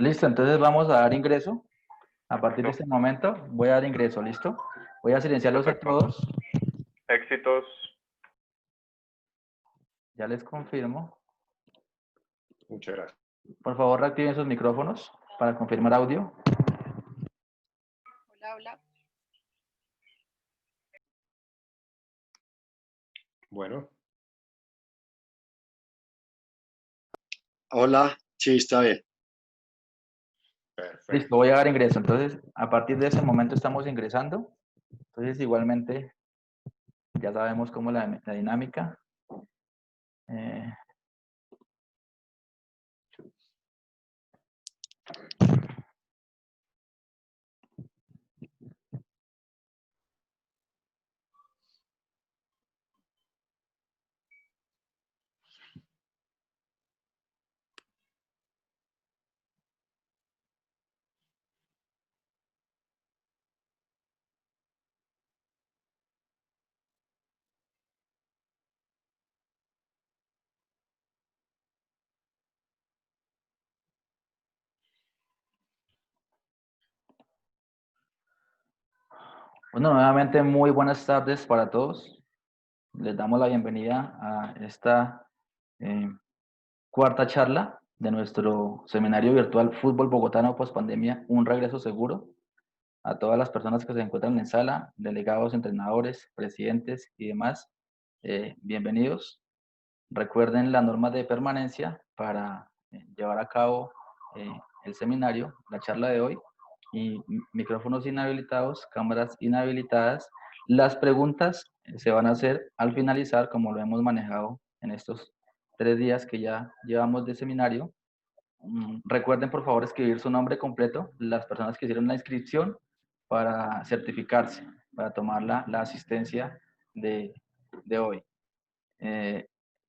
Listo, entonces vamos a dar ingreso. A partir de este momento voy a dar ingreso, ¿listo? Voy a silenciarlos a Perfecto. todos. Éxitos. Ya les confirmo. Muchas gracias. Por favor, reactiven sus micrófonos para confirmar audio. Hola, hola. Bueno, Hola, sí, está bien. perfecto. Listo, voy a dar ingreso. Entonces, a partir de ese momento estamos ingresando. Entonces, igualmente, ya sabemos cómo la dinámica. Bueno, nuevamente muy buenas tardes para todos. Les damos la bienvenida a esta cuarta charla de nuestro seminario virtual Fútbol Bogotano Pospandemia, un regreso seguro. A todas las personas que se encuentran en sala, delegados, entrenadores, presidentes y demás, bienvenidos. Recuerden las normas de permanencia para llevar a cabo el seminario, la charla de hoy, y micrófonos inhabilitados, cámaras inhabilitadas. Las preguntas se van a hacer al finalizar, como lo hemos manejado en estos 3 días que ya llevamos de seminario. Recuerden, por favor, escribir su nombre completo, las personas que hicieron la inscripción, para certificarse, para tomar la asistencia de hoy.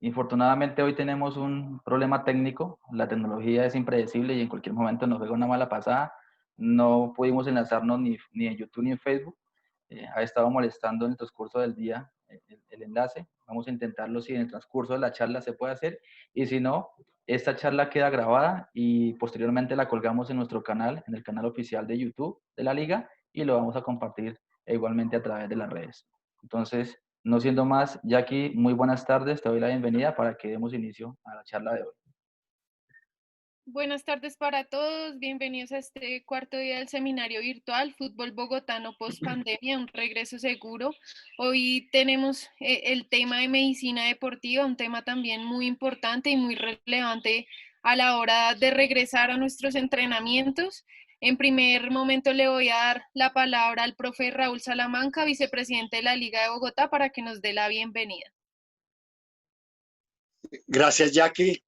Infortunadamente hoy tenemos un problema técnico, la tecnología es impredecible y en cualquier momento nos juega una mala pasada. No pudimos enlazarnos ni en YouTube ni en Facebook. Ha estado molestando en el transcurso del día el enlace. Vamos a intentarlo si en el transcurso de la charla se puede hacer, y si no, esta charla queda grabada y posteriormente la colgamos en nuestro canal, en el canal oficial de YouTube de la Liga, y lo vamos a compartir igualmente a través de las redes. Entonces, no siendo más, Jackie, muy buenas tardes, te doy la bienvenida para que demos inicio a la charla de hoy. Buenas tardes para todos, bienvenidos a este cuarto día del seminario virtual Fútbol Bogotano Post Pandemia, un regreso seguro. Hoy tenemos el tema de medicina deportiva, un tema también muy importante y muy relevante a la hora de regresar a nuestros entrenamientos. En primer momento le voy a dar la palabra al profe Raúl Salamanca, vicepresidente de la Liga de Bogotá, para que nos dé la bienvenida. Gracias, Jackie.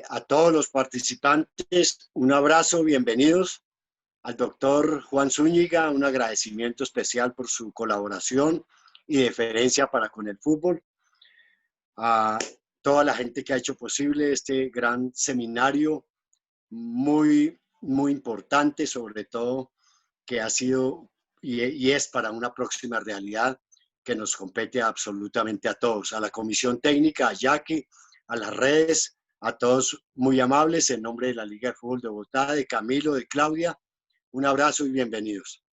A todos los participantes, un abrazo, bienvenidos. Al doctor Juan Zúñiga, un agradecimiento especial por su colaboración y deferencia para con el fútbol. A toda la gente que ha hecho posible este gran seminario, muy importante, sobre todo que ha sido y es para una próxima realidad que nos compete absolutamente a todos, a la comisión técnica, a Jackie, a las redes, a todos muy amables, en nombre de la Liga de Fútbol de Bogotá, de Camilo, de Claudia, un abrazo y bienvenidos.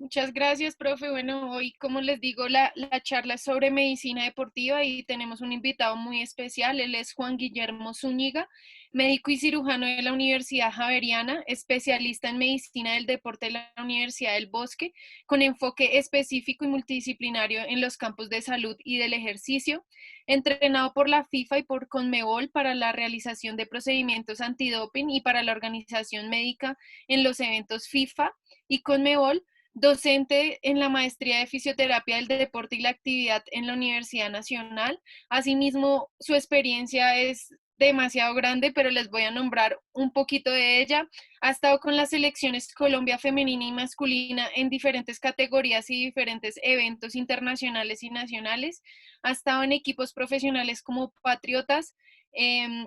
Muchas gracias, profe. Bueno, hoy, como les digo, la charla es sobre medicina deportiva y tenemos un invitado muy especial. Él es Juan Guillermo Zúñiga, médico y cirujano de la Universidad Javeriana, especialista en medicina del deporte de la Universidad del Bosque, con enfoque específico y multidisciplinario en los campos de salud y del ejercicio, entrenado por la FIFA y por Conmebol para la realización de procedimientos antidoping y para la organización médica en los eventos FIFA y Conmebol. Docente en la maestría de fisioterapia del deporte y la actividad en la Universidad Nacional. Asimismo, su experiencia es demasiado grande, pero les voy a nombrar un poquito de ella. Ha estado con las selecciones Colombia femenina y masculina en diferentes categorías y diferentes eventos internacionales y nacionales. Ha estado en equipos profesionales como Patriotas,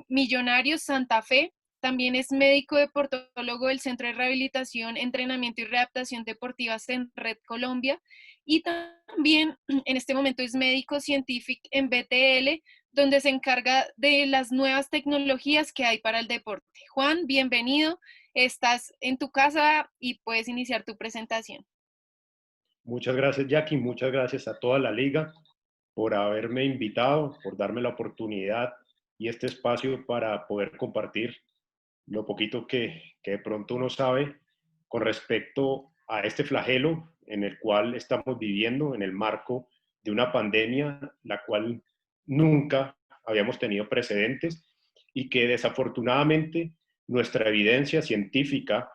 Millonarios, Santa Fe. También es médico deportólogo del Centro de Rehabilitación, Entrenamiento y Readaptación Deportivas en Red Colombia, y también en este momento es médico científico en BTL, donde se encarga de las nuevas tecnologías que hay para el deporte. Juan, bienvenido. Estás en tu casa y puedes iniciar tu presentación. Muchas gracias, Jackie. Muchas gracias a toda la liga por haberme invitado, por darme la oportunidad y este espacio para poder compartir lo poquito que de pronto uno sabe con respecto a este flagelo en el cual estamos viviendo en el marco de una pandemia, la cual nunca habíamos tenido precedentes y que desafortunadamente nuestra evidencia científica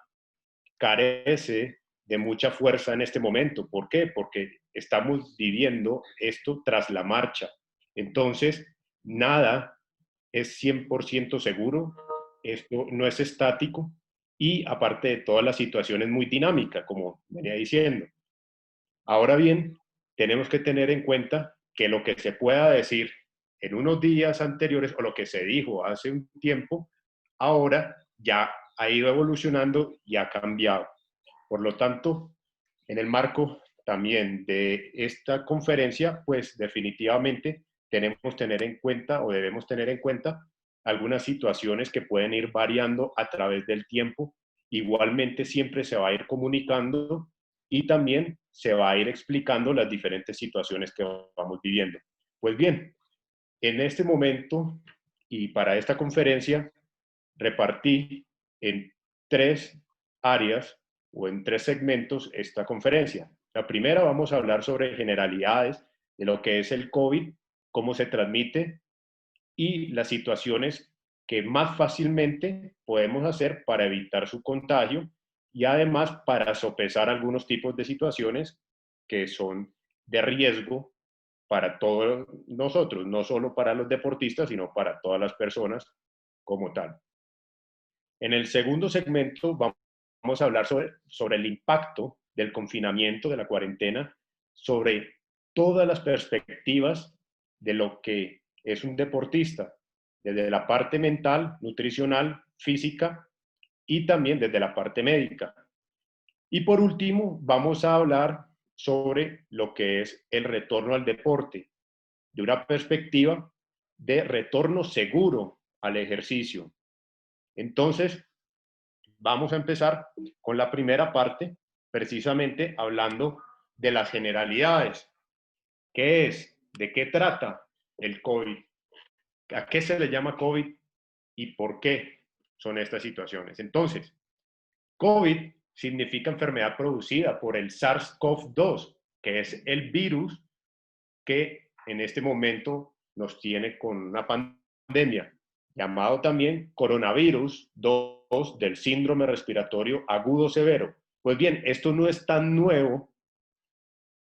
carece de mucha fuerza en este momento. ¿Por qué? Porque estamos viviendo esto tras la marcha. Entonces, nada es 100% seguro, esto no es estático y aparte de toda la situación es muy dinámica, como venía diciendo. Ahora bien, tenemos que tener en cuenta que lo que se pueda decir en unos días anteriores o lo que se dijo hace un tiempo, ahora ya ha ido evolucionando y ha cambiado. Por lo tanto, en el marco también de esta conferencia, pues definitivamente tenemos que tener en cuenta o debemos tener en cuenta algunas situaciones que pueden ir variando a través del tiempo. Igualmente siempre se va a ir comunicando y también se va a ir explicando las diferentes situaciones que vamos viviendo. Pues bien, en este momento y para esta conferencia repartí en 3 áreas o en 3 segmentos esta conferencia. La primera vamos a hablar sobre generalidades de lo que es el COVID, cómo se transmite y las situaciones que más fácilmente podemos hacer para evitar su contagio y además para sopesar algunos tipos de situaciones que son de riesgo para todos nosotros, no solo para los deportistas, sino para todas las personas como tal. En el segundo segmento vamos a hablar sobre el impacto del confinamiento, de la cuarentena, sobre todas las perspectivas de lo que es un deportista, desde la parte mental, nutricional, física y también desde la parte médica. Y por último, vamos a hablar sobre lo que es el retorno al deporte, de una perspectiva de retorno seguro al ejercicio. Entonces, vamos a empezar con la primera parte, precisamente hablando de las generalidades. ¿Qué es? ¿De qué trata el COVID? ¿A qué se le llama COVID y por qué son estas situaciones? Entonces, COVID significa enfermedad producida por el SARS-CoV-2, que es el virus que en este momento nos tiene con una pandemia, llamado también coronavirus 2 del síndrome respiratorio agudo severo. Pues bien, esto no es tan nuevo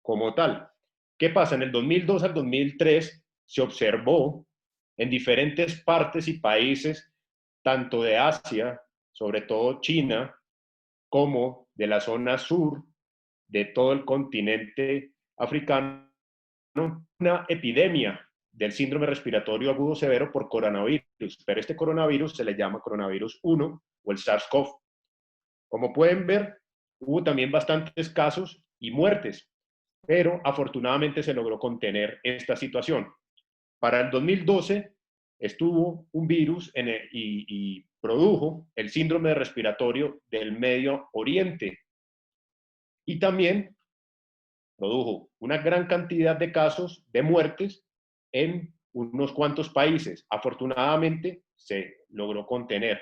como tal. ¿Qué pasa? En el 2002 al 2003 se observó en diferentes partes y países, tanto de Asia, sobre todo China, como de la zona sur de todo el continente africano, una epidemia del síndrome respiratorio agudo severo por coronavirus, pero este coronavirus se le llama coronavirus 1 o el SARS-CoV. Como pueden ver, hubo también bastantes casos y muertes, pero afortunadamente se logró contener esta situación. Para el 2012 estuvo un virus y produjo el síndrome respiratorio del Medio Oriente y también produjo una gran cantidad de casos de muertes en unos cuantos países. Afortunadamente se logró contener.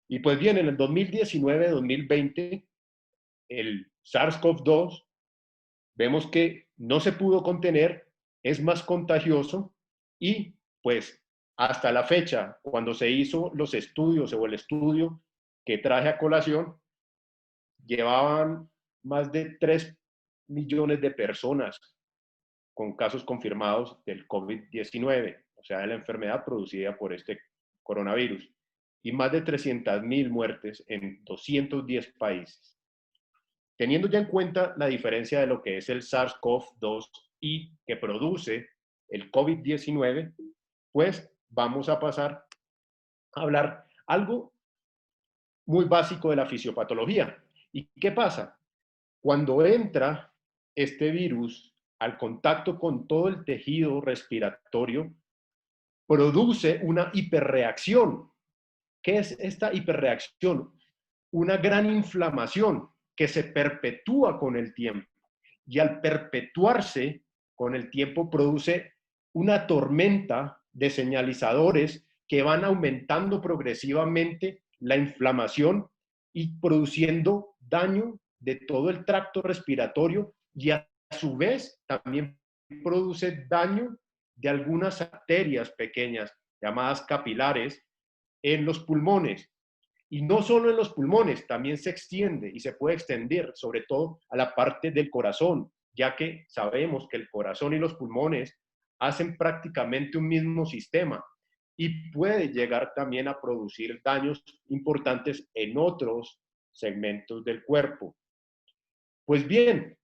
Y pues bien, en el 2019-2020, el SARS-CoV-2, vemos que no se pudo contener, es más contagioso y pues hasta la fecha, cuando se hizo los estudios o el estudio que traje a colación, llevaban más de 3 millones de personas con casos confirmados del COVID-19, o sea, de la enfermedad producida por este coronavirus, y más de 300.000 muertes en 210 países. Teniendo ya en cuenta la diferencia de lo que es el SARS-CoV-2 y que produce el COVID-19, pues vamos a pasar a hablar algo muy básico de la fisiopatología. ¿Y qué pasa? Cuando entra este virus al contacto con todo el tejido respiratorio, produce una hiperreacción. ¿Qué es esta hiperreacción? Una gran inflamación que se perpetúa con el tiempo. Y al perpetuarse con el tiempo produce una tormenta de señalizadores que van aumentando progresivamente la inflamación y produciendo daño de todo el tracto respiratorio, y a su vez también produce daño de algunas arterias pequeñas llamadas capilares en los pulmones. Y no solo en los pulmones, también se extiende y se puede extender sobre todo a la parte del corazón, ya que sabemos que el corazón y los pulmones hacen prácticamente un mismo sistema y puede llegar también a producir daños importantes en otros segmentos del cuerpo. Pues bien,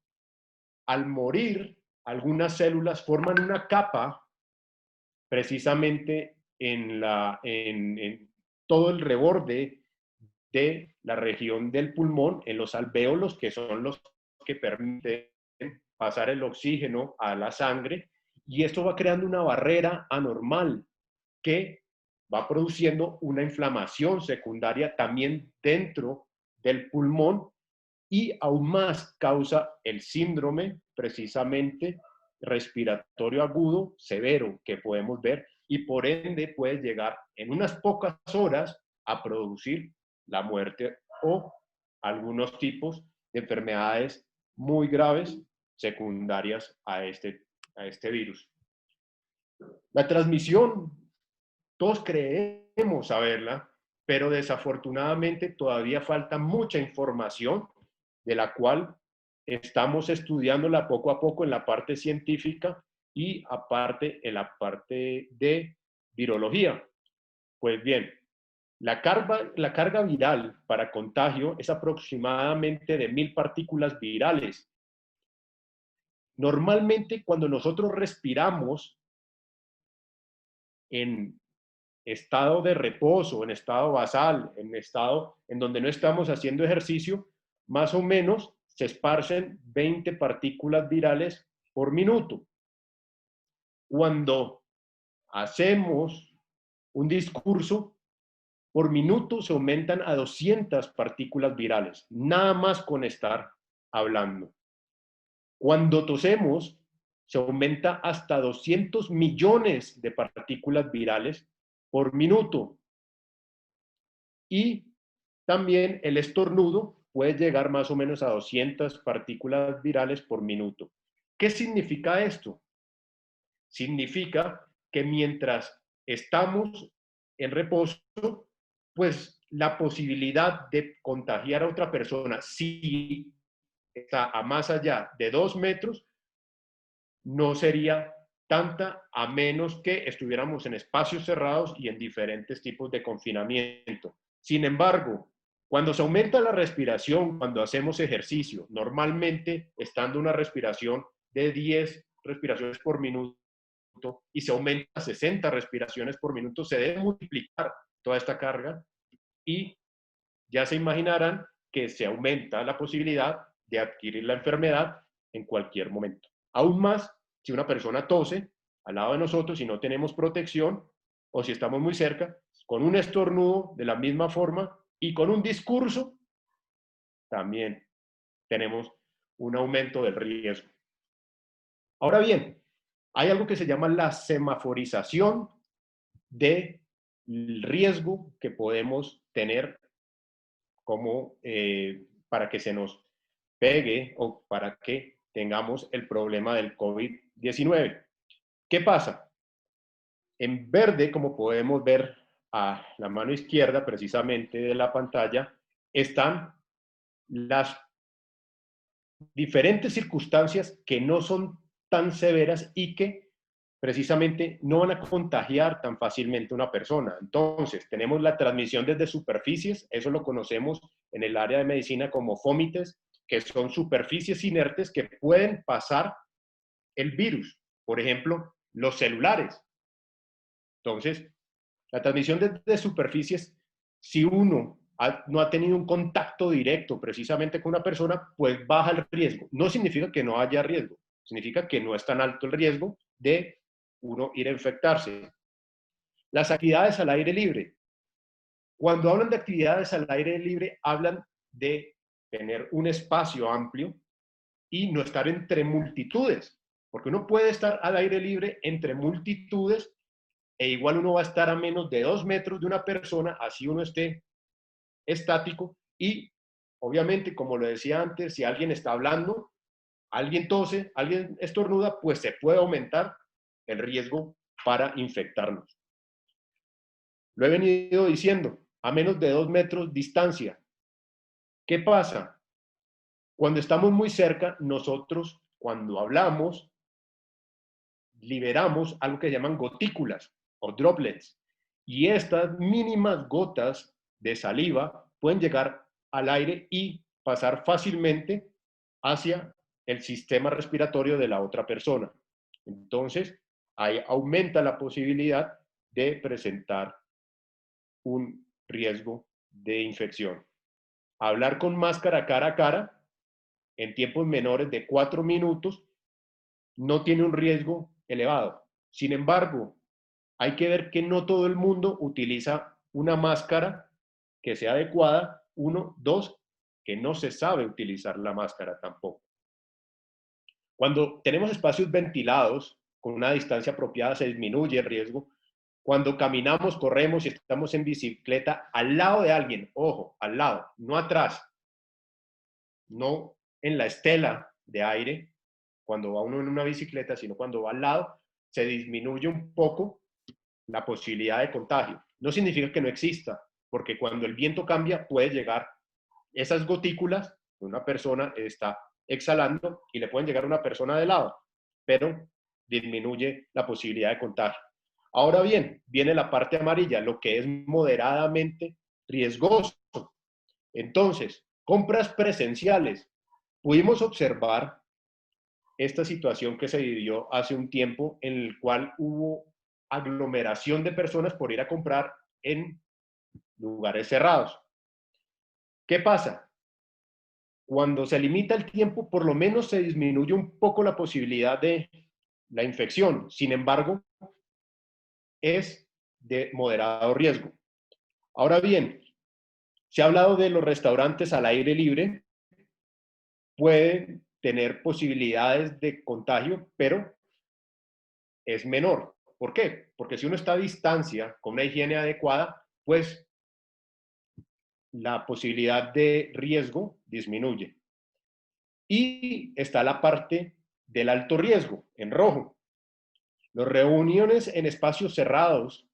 al morir, algunas células forman una capa precisamente en todo el reborde de la región del pulmón, en los alvéolos, que son los que permiten pasar el oxígeno a la sangre, y esto va creando una barrera anormal que va produciendo una inflamación secundaria también dentro del pulmón, y aún más causa el síndrome precisamente respiratorio agudo severo que podemos ver, y por ende puede llegar en unas pocas horas a producir la muerte o algunos tipos de enfermedades muy graves secundarias a este virus. La transmisión, todos creemos saberla, pero desafortunadamente todavía falta mucha información de la cual estamos estudiándola poco a poco en la parte científica y aparte en la parte de virología. Pues bien, la carga viral para contagio es aproximadamente de 1000 partículas virales. Normalmente cuando nosotros respiramos en estado de reposo, en estado basal, en estado en donde no estamos haciendo ejercicio, más o menos se esparcen 20 partículas virales por minuto. Cuando hacemos un discurso, por minuto se aumentan a 200 partículas virales, nada más con estar hablando. Cuando tosemos, se aumenta hasta 200 millones de partículas virales por minuto. Y también el estornudo puede llegar más o menos a 200 partículas virales por minuto. ¿Qué significa esto? Significa que mientras estamos en reposo, pues la posibilidad de contagiar a otra persona, si está a más allá de 2 metros, no sería tanta, a menos que estuviéramos en espacios cerrados y en diferentes tipos de confinamiento. Sin embargo, cuando se aumenta la respiración, cuando hacemos ejercicio, normalmente estando una respiración de 10 respiraciones por minuto y se aumenta a 60 respiraciones por minuto, se debe multiplicar toda esta carga y ya se imaginarán que se aumenta la posibilidad de adquirir la enfermedad en cualquier momento. Aún más, si una persona tose al lado de nosotros y no tenemos protección, o si estamos muy cerca, con un estornudo de la misma forma y con un discurso, también tenemos un aumento del riesgo. Ahora bien, hay algo que se llama la semaforización del riesgo que podemos tener como para que se nos pegue o para que tengamos el problema del COVID-19. ¿Qué pasa? En verde, como podemos ver a la mano izquierda precisamente de la pantalla, están las diferentes circunstancias que no son tan severas y que precisamente no van a contagiar tan fácilmente a una persona. Entonces, tenemos la transmisión desde superficies, eso lo conocemos en el área de medicina como fomites, que son superficies inertes que pueden pasar el virus, por ejemplo, los celulares. Entonces, la transmisión desde superficies, si uno no ha tenido un contacto directo precisamente con una persona, pues baja el riesgo. No significa que no haya riesgo, significa que no es tan alto el riesgo de uno ir a infectarse. Las actividades al aire libre. Cuando hablan de actividades al aire libre, hablan de tener un espacio amplio y no estar entre multitudes, porque uno puede estar al aire libre entre multitudes e igual uno va a estar a menos de 2 metros de una persona, así uno esté estático, y obviamente, como lo decía antes, si alguien está hablando, alguien tose, alguien estornuda, pues se puede aumentar el riesgo para infectarnos. Lo he venido diciendo, a menos de 2 metros distancia. ¿Qué pasa? Cuando estamos muy cerca, nosotros, cuando hablamos, liberamos algo que llaman gotículas o droplets. Y estas mínimas gotas de saliva pueden llegar al aire y pasar fácilmente hacia el sistema respiratorio de la otra persona. Entonces, ahí aumenta la posibilidad de presentar un riesgo de infección. Hablar con máscara cara a cara en tiempos menores de 4 minutos no tiene un riesgo elevado. Sin embargo, hay que ver que no todo el mundo utiliza una máscara que sea adecuada. 1, 2, que no se sabe utilizar la máscara tampoco. Cuando tenemos espacios ventilados, con una distancia apropiada, se disminuye el riesgo. Cuando caminamos, corremos y estamos en bicicleta al lado de alguien, ojo, al lado, no atrás, no en la estela de aire, cuando va uno en una bicicleta, sino cuando va al lado, se disminuye un poco la posibilidad de contagio. No significa que no exista, porque cuando el viento cambia puede llegar esas gotículas, una persona está exhalando y le pueden llegar a una persona de lado, pero disminuye la posibilidad de contagio. Ahora bien, viene la parte amarilla, lo que es moderadamente riesgoso. Entonces, compras presenciales. Pudimos observar esta situación que se vivió hace un tiempo en el cual hubo aglomeración de personas por ir a comprar en lugares cerrados. ¿Qué pasa? Cuando se limita el tiempo, por lo menos se disminuye un poco la posibilidad de la infección. Sin embargo, es de moderado riesgo. Ahora bien, se ha hablado de los restaurantes al aire libre. Pueden tener posibilidades de contagio, pero es menor. ¿Por qué? Porque si uno está a distancia, con una higiene adecuada, pues la posibilidad de riesgo disminuye. Y está la parte del alto riesgo, en rojo. Las reuniones en espacios cerrados,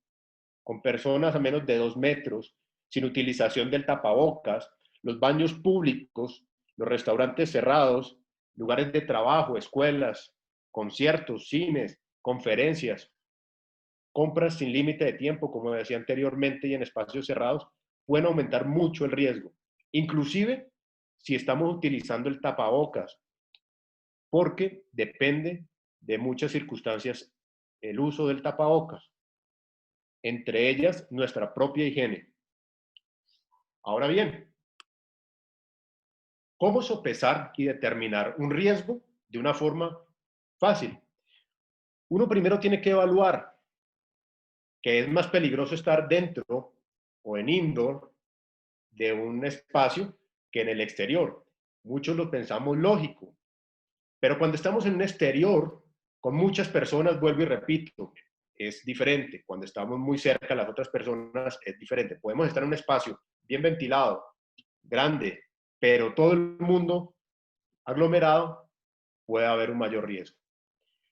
con personas a menos de 2 metros, sin utilización del tapabocas, los baños públicos, los restaurantes cerrados, lugares de trabajo, escuelas, conciertos, cines, conferencias, compras sin límite de tiempo, como decía anteriormente, y en espacios cerrados, pueden aumentar mucho el riesgo. Inclusive si estamos utilizando el tapabocas, porque depende de muchas circunstancias el uso del tapabocas, entre ellas nuestra propia higiene. Ahora bien, ¿cómo sopesar y determinar un riesgo de una forma fácil? Uno primero tiene que evaluar que es más peligroso estar dentro o en indoor de un espacio que en el exterior. Muchos lo pensamos lógico, pero cuando estamos en un exterior con muchas personas, vuelvo y repito, es diferente. Cuando estamos muy cerca de las otras personas es diferente. Podemos estar en un espacio bien ventilado, grande, pero todo el mundo aglomerado, puede haber un mayor riesgo.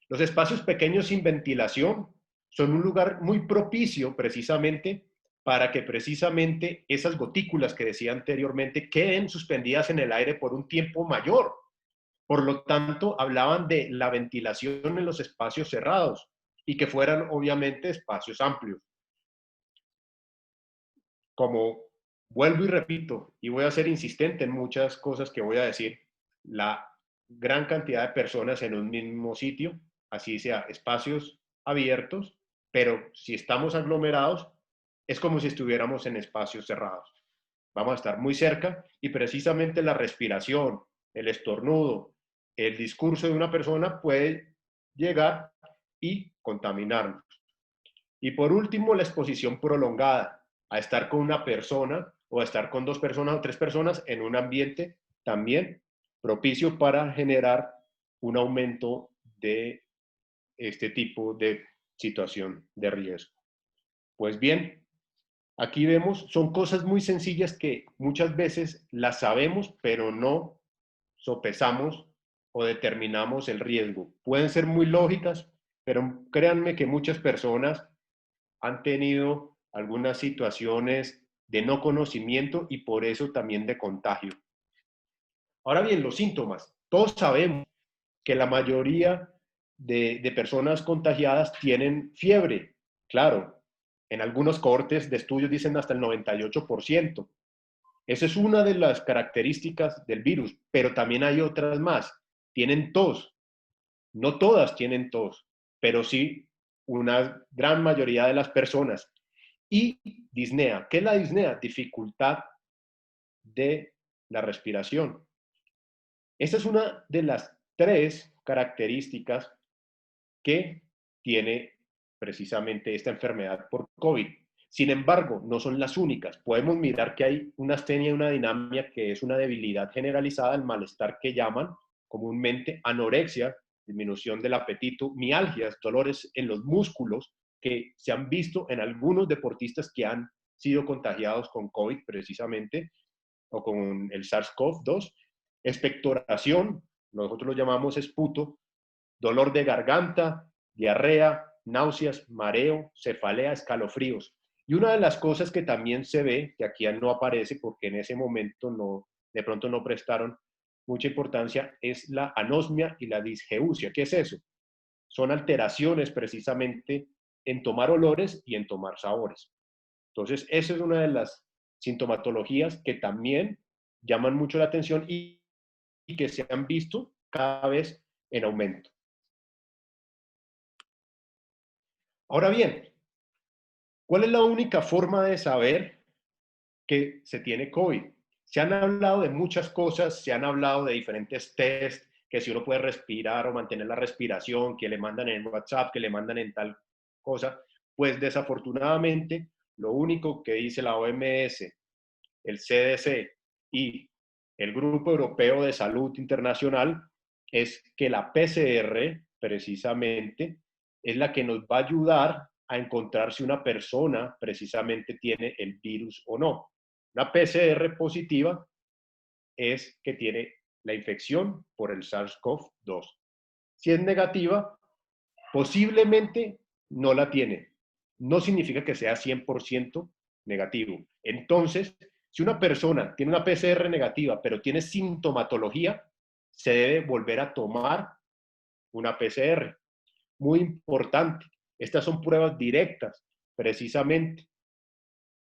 Los espacios pequeños sin ventilación son un lugar muy propicio precisamente para que precisamente esas gotículas que decía anteriormente queden suspendidas en el aire por un tiempo mayor. Por lo tanto, hablaban de la ventilación en los espacios cerrados y que fueran obviamente espacios amplios. Como vuelvo y repito, y voy a ser insistente en muchas cosas que voy a decir, la gran cantidad de personas en un mismo sitio, así sea espacios abiertos, pero si estamos aglomerados, es como si estuviéramos en espacios cerrados. Vamos a estar muy cerca y precisamente la respiración, el estornudo, el discurso de una persona puede llegar y contaminarnos. Y por último, la exposición prolongada, a estar con una persona o a estar con 2 personas o 3 personas en un ambiente también propicio para generar un aumento de este tipo de situación de riesgo. Pues bien, aquí vemos, son cosas muy sencillas que muchas veces las sabemos, pero no sopesamos o determinamos el riesgo. Pueden ser muy lógicas, pero créanme que muchas personas han tenido algunas situaciones de no conocimiento y por eso también de contagio. Ahora bien, los síntomas. Todos sabemos que la mayoría de personas contagiadas tienen fiebre. Claro, en algunos cohortes de estudios dicen hasta el 98%. Esa es una de las características del virus, pero también hay otras más. Tienen tos. No todas tienen tos, pero sí una gran mayoría de las personas. Y disnea. ¿Qué es la disnea? Dificultad de la respiración. Esta es una de las 3 características que tiene precisamente esta enfermedad por COVID. Sin embargo, no son las únicas. Podemos mirar que hay una astenia y una dinamia que es una debilidad generalizada, el malestar que llaman comúnmente anorexia, disminución del apetito, mialgias, dolores en los músculos que se han visto en algunos deportistas que han sido contagiados con COVID precisamente o con el SARS-CoV-2, expectoración, nosotros lo llamamos esputo, dolor de garganta, diarrea, náuseas, mareo, cefalea, escalofríos. Y una de las cosas que también se ve, que aquí no aparece porque en ese momento no, de pronto no prestaron mucha importancia, es la anosmia y la disgeusia. ¿Qué es eso? Son alteraciones precisamente en tomar olores y en tomar sabores. Entonces, esa es una de las sintomatologías que también llaman mucho la atención y que se han visto cada vez en aumento. Ahora bien, ¿cuál es la única forma de saber que se tiene COVID? Se han hablado de muchas cosas, se han hablado de diferentes test, que si uno puede respirar o mantener la respiración, que le mandan en WhatsApp, que le mandan en tal cosa. Pues desafortunadamente, lo único que dice la OMS, el CDC y el Grupo Europeo de Salud Internacional es que la PCR, precisamente, es la que nos va a ayudar a encontrar si una persona precisamente tiene el virus o no. Una PCR positiva es que tiene la infección por el SARS-CoV-2. Si es negativa, posiblemente no la tiene. No significa que sea 100% negativo. Entonces, si una persona tiene una PCR negativa, pero tiene sintomatología, se debe volver a tomar una PCR. Muy importante. Estas son pruebas directas, precisamente,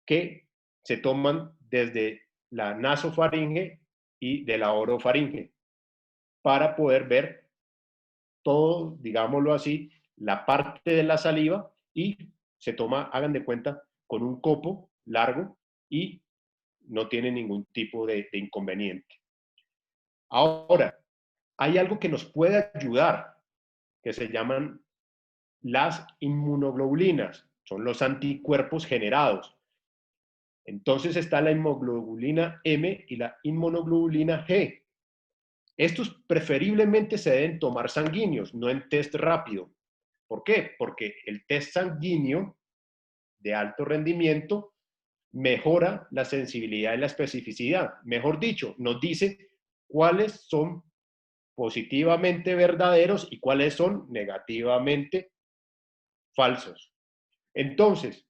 que se toman desde la nasofaringe y de la orofaringe para poder ver todo, digámoslo así, la parte de la saliva y se toma, hagan de cuenta, con un copo largo y no tiene ningún tipo de inconveniente. Ahora, hay algo que nos puede ayudar, que se llaman las inmunoglobulinas, son los anticuerpos generados. Entonces está la inmunoglobulina M y la inmunoglobulina G. Estos preferiblemente se deben tomar sanguíneos, no en test rápido. ¿Por qué? Porque el test sanguíneo de alto rendimiento mejora la sensibilidad y la especificidad. Mejor dicho, nos dice cuáles son positivamente verdaderos y cuáles son negativamente falsos. Entonces,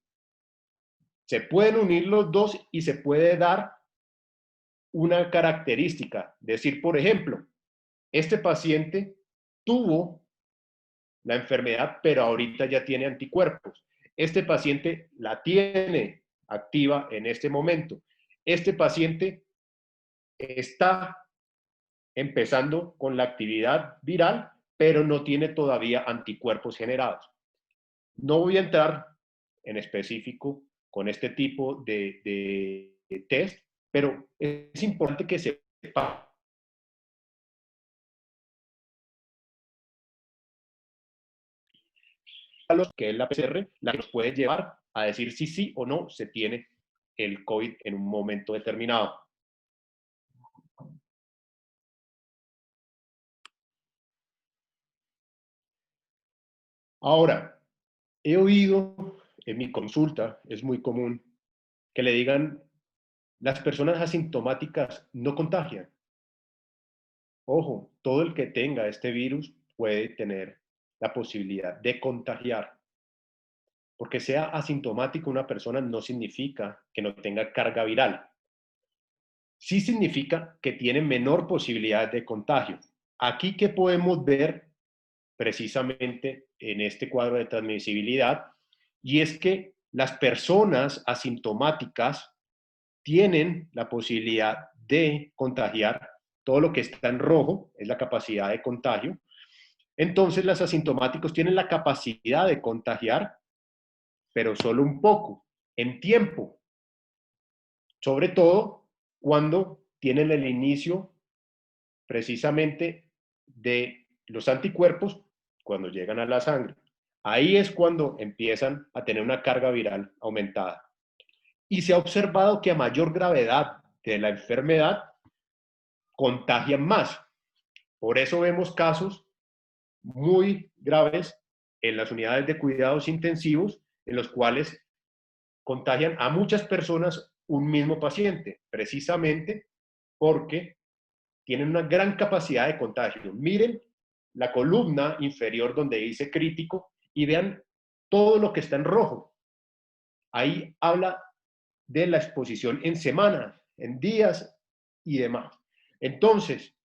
se pueden unir los dos y se puede dar una característica. Decir, por ejemplo, este paciente tuvo la enfermedad, pero ahorita ya tiene anticuerpos. Este paciente la tiene activa en este momento. Este paciente está empezando con la actividad viral, pero no tiene todavía anticuerpos generados. No voy a entrar en específico con este tipo de test, pero es importante que sepa que es la PCR, la que nos puede llevar a decir si sí o no se tiene el COVID en un momento determinado. Ahora, he oído en mi consulta, es muy común, que le digan, las personas asintomáticas no contagian. Ojo, todo el que tenga este virus puede tener la posibilidad de contagiar. Porque sea asintomático una persona no significa que no tenga carga viral. Sí significa que tiene menor posibilidad de contagio. Aquí que podemos ver precisamente en este cuadro de transmisibilidad, y es que las personas asintomáticas tienen la posibilidad de contagiar. Todo lo que está en rojo es la capacidad de contagio. Entonces, los asintomáticos tienen la capacidad de contagiar, pero solo un poco, en tiempo. Sobre todo cuando tienen el inicio precisamente de los anticuerpos cuando llegan a la sangre. Ahí es cuando empiezan a tener una carga viral aumentada. Y se ha observado que a mayor gravedad de la enfermedad, contagian más. Por eso vemos casos muy graves en las unidades de cuidados intensivos, en los cuales contagian a muchas personas un mismo paciente, precisamente porque tienen una gran capacidad de contagio. Miren la columna inferior donde dice crítico y vean todo lo que está en rojo. Ahí habla de la exposición en semanas, en días y demás. Entonces,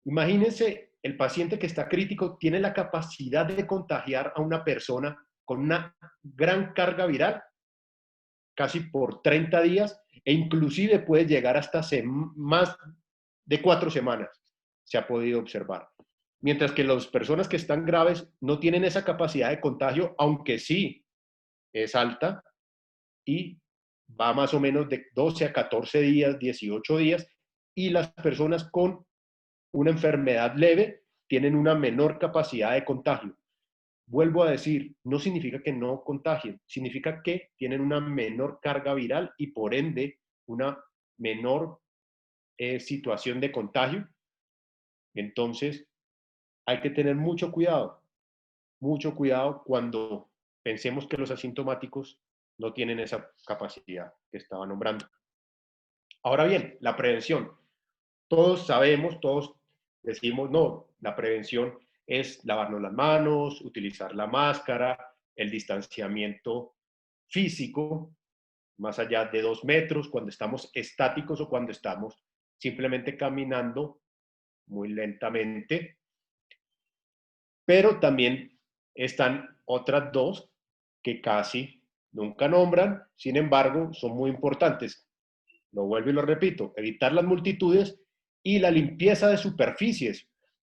imagínense, el paciente que está crítico tiene la capacidad de contagiar a una persona con una gran carga viral, casi por 30 días, e inclusive puede llegar hasta más de 4 semanas, se ha podido observar. Mientras que las personas que están graves no tienen esa capacidad de contagio, aunque sí es alta y va más o menos de 12 a 14 días, 18 días, y las personas con una enfermedad leve tienen una menor capacidad de contagio. Vuelvo a decir, no significa que no contagien, significa que tienen una menor carga viral y por ende una menor situación de contagio. Entonces, hay que tener mucho cuidado cuando pensemos que los asintomáticos no tienen esa capacidad que estaba nombrando. Ahora bien, la prevención. Todos sabemos, todos decimos, no, la prevención es lavarnos las manos, utilizar la máscara, el distanciamiento físico, más allá de 2 metros, cuando estamos estáticos o cuando estamos simplemente caminando muy lentamente. Pero también están otras dos que casi nunca nombran, sin embargo, son muy importantes. Lo vuelvo y lo repito, evitar las multitudes y la limpieza de superficies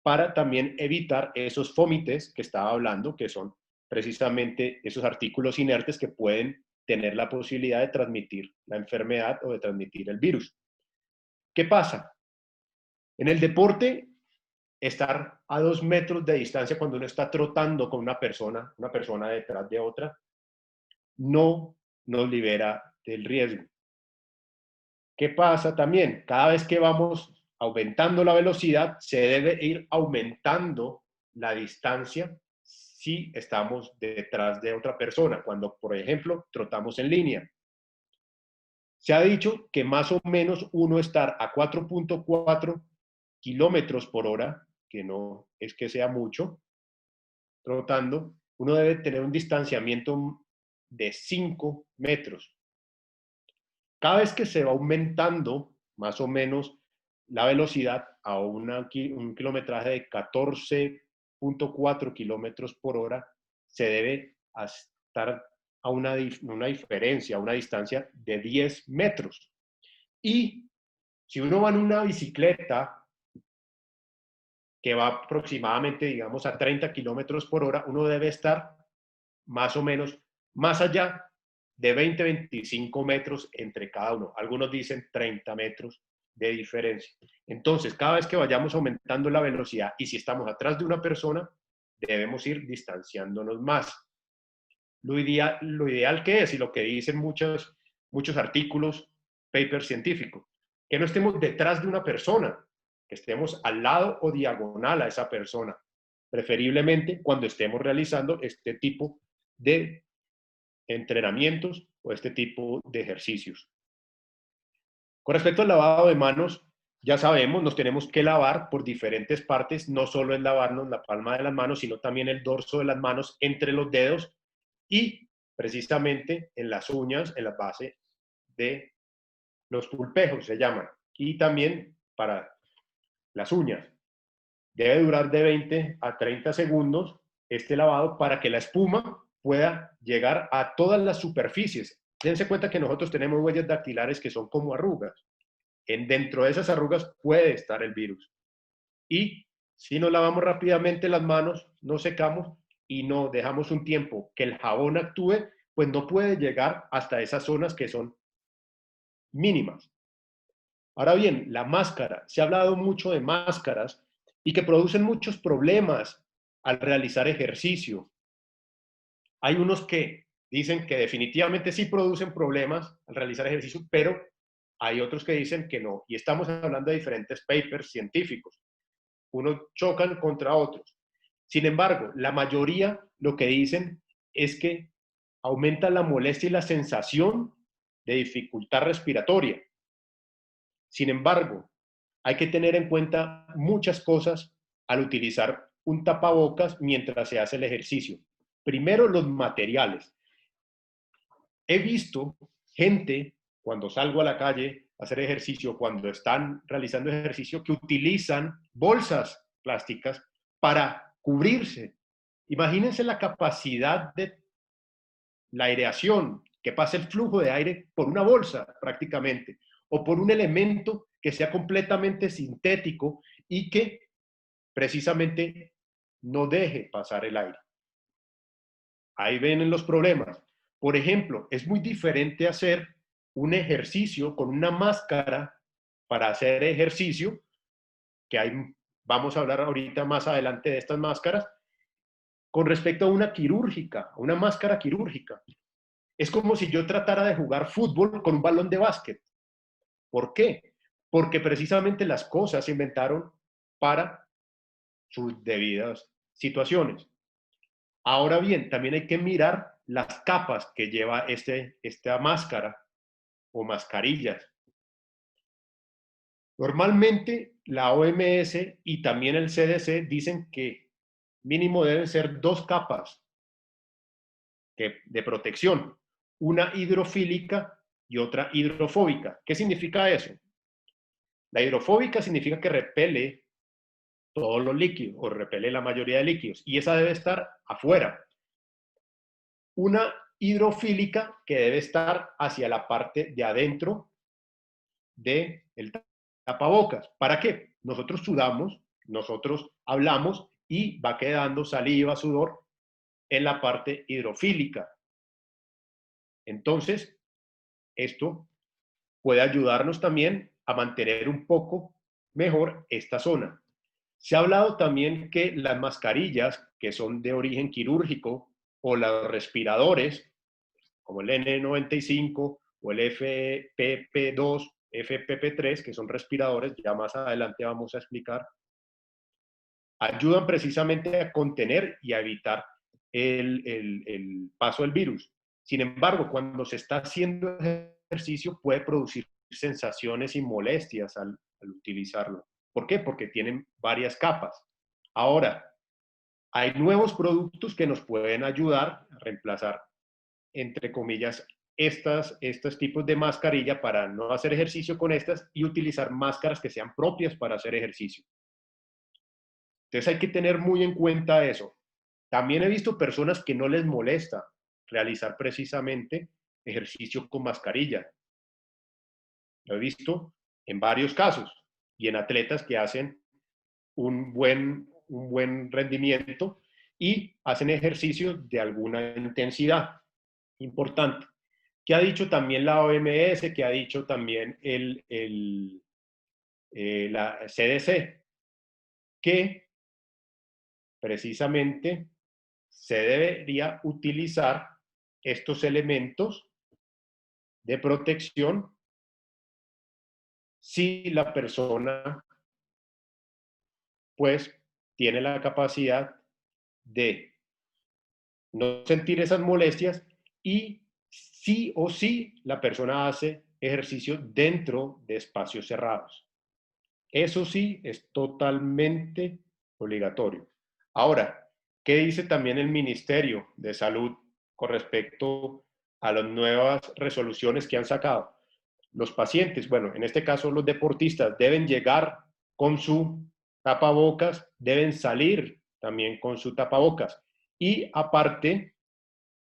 para también evitar esos fómites que estaba hablando, que son precisamente esos artículos inertes que pueden tener la posibilidad de transmitir la enfermedad o de transmitir el virus. ¿Qué pasa? En el deporte, estar a 2 metros de distancia cuando uno está trotando con una persona detrás de otra, no nos libera del riesgo. ¿Qué pasa también? Cada vez que vamos aumentando la velocidad, se debe ir aumentando la distancia si estamos detrás de otra persona, cuando, por ejemplo, trotamos en línea. Se ha dicho que más o menos uno estar a 4.4 kilómetros por hora, que no es que sea mucho, trotando, uno debe tener un distanciamiento de 5 metros. Cada vez que se va aumentando más o menos la velocidad a un kilometraje de 14.4 kilómetros por hora, se debe estar a una diferencia, a una distancia de 10 metros. Y si uno va en una bicicleta que va aproximadamente, digamos, a 30 kilómetros por hora, uno debe estar más o menos más allá de 20-25 metros entre cada uno. Algunos dicen 30 metros de diferencia. Entonces, cada vez que vayamos aumentando la velocidad y si estamos atrás de una persona, debemos ir distanciándonos más. lo ideal que es y lo que dicen muchos artículos, papers científicos, que no estemos detrás de una persona, que estemos al lado o diagonal a esa persona, preferiblemente cuando estemos realizando este tipo de entrenamientos o este tipo de ejercicios. Con respecto al lavado de manos, ya sabemos, nos tenemos que lavar por diferentes partes, no solo es lavarnos la palma de las manos, sino también el dorso de las manos entre los dedos y precisamente en las uñas, en la base de los pulpejos se llaman, y también para las uñas. Debe durar de 20 a 30 segundos este lavado para que la espuma pueda llegar a todas las superficies. Dense cuenta que nosotros tenemos huellas dactilares que son como arrugas. Dentro de esas arrugas puede estar el virus. Y si nos lavamos rápidamente las manos, no secamos y no dejamos un tiempo que el jabón actúe, pues no puede llegar hasta esas zonas que son mínimas. Ahora bien, la máscara. Se ha hablado mucho de máscaras y que producen muchos problemas al realizar ejercicio. Hay unos que dicen que definitivamente sí producen problemas al realizar ejercicio, pero hay otros que dicen que no. Y estamos hablando de diferentes papers científicos. Unos chocan contra otros. Sin embargo, la mayoría lo que dicen es que aumenta la molestia y la sensación de dificultad respiratoria. Sin embargo, hay que tener en cuenta muchas cosas al utilizar un tapabocas mientras se hace el ejercicio. Primero, los materiales. He visto gente, cuando salgo a la calle a hacer ejercicio, cuando están realizando ejercicio, que utilizan bolsas plásticas para cubrirse. Imagínense la capacidad de la aireación, que pase el flujo de aire por una bolsa prácticamente, o por un elemento que sea completamente sintético y que precisamente no deje pasar el aire. Ahí ven los problemas. Por ejemplo, es muy diferente hacer un ejercicio con una máscara para hacer ejercicio, que hay, vamos a hablar ahorita más adelante de estas máscaras, con respecto a una quirúrgica, a una máscara quirúrgica. Es como si yo tratara de jugar fútbol con un balón de básquet. ¿Por qué? Porque precisamente las cosas se inventaron para sus debidas situaciones. Ahora bien, también hay que mirar las capas que lleva esta máscara o mascarillas. Normalmente la OMS y también el CDC dicen que mínimo deben ser 2 capas de protección, una hidrofílica y otra hidrofóbica. ¿Qué significa eso? La hidrofóbica significa que repele todos los líquidos o repele la mayoría de líquidos y esa debe estar afuera. Una hidrofílica que debe estar hacia la parte de adentro del tapabocas. ¿Para qué? Nosotros sudamos, nosotros hablamos y va quedando saliva, sudor en la parte hidrofílica. Entonces, esto puede ayudarnos también a mantener un poco mejor esta zona. Se ha hablado también que las mascarillas que son de origen quirúrgico o los respiradores, como el N95 o el FPP2, FPP3, que son respiradores, ya más adelante vamos a explicar, ayudan precisamente a contener y a evitar el paso del virus. Sin embargo, cuando se está haciendo ejercicio puede producir sensaciones y molestias al utilizarlo. ¿Por qué? Porque tienen varias capas. Ahora, hay nuevos productos que nos pueden ayudar a reemplazar, entre comillas, estos tipos de mascarilla para no hacer ejercicio con estas y utilizar máscaras que sean propias para hacer ejercicio. Entonces hay que tener muy en cuenta eso. También he visto personas que no les molesta realizar precisamente ejercicio con mascarilla. Lo he visto en varios casos y en atletas que hacen un buen rendimiento y hacen ejercicio de alguna intensidad importante. ¿Qué ha dicho también la OMS? ¿Qué ha dicho también la CDC? Que precisamente se debería utilizar estos elementos de protección si la persona pues tiene la capacidad de no sentir esas molestias y sí o sí la persona hace ejercicio dentro de espacios cerrados. Eso sí es totalmente obligatorio. Ahora, ¿qué dice también el Ministerio de Salud con respecto a las nuevas resoluciones que han sacado? Los pacientes, bueno, en este caso los deportistas, deben llegar con su tapabocas, deben salir también con su tapabocas y aparte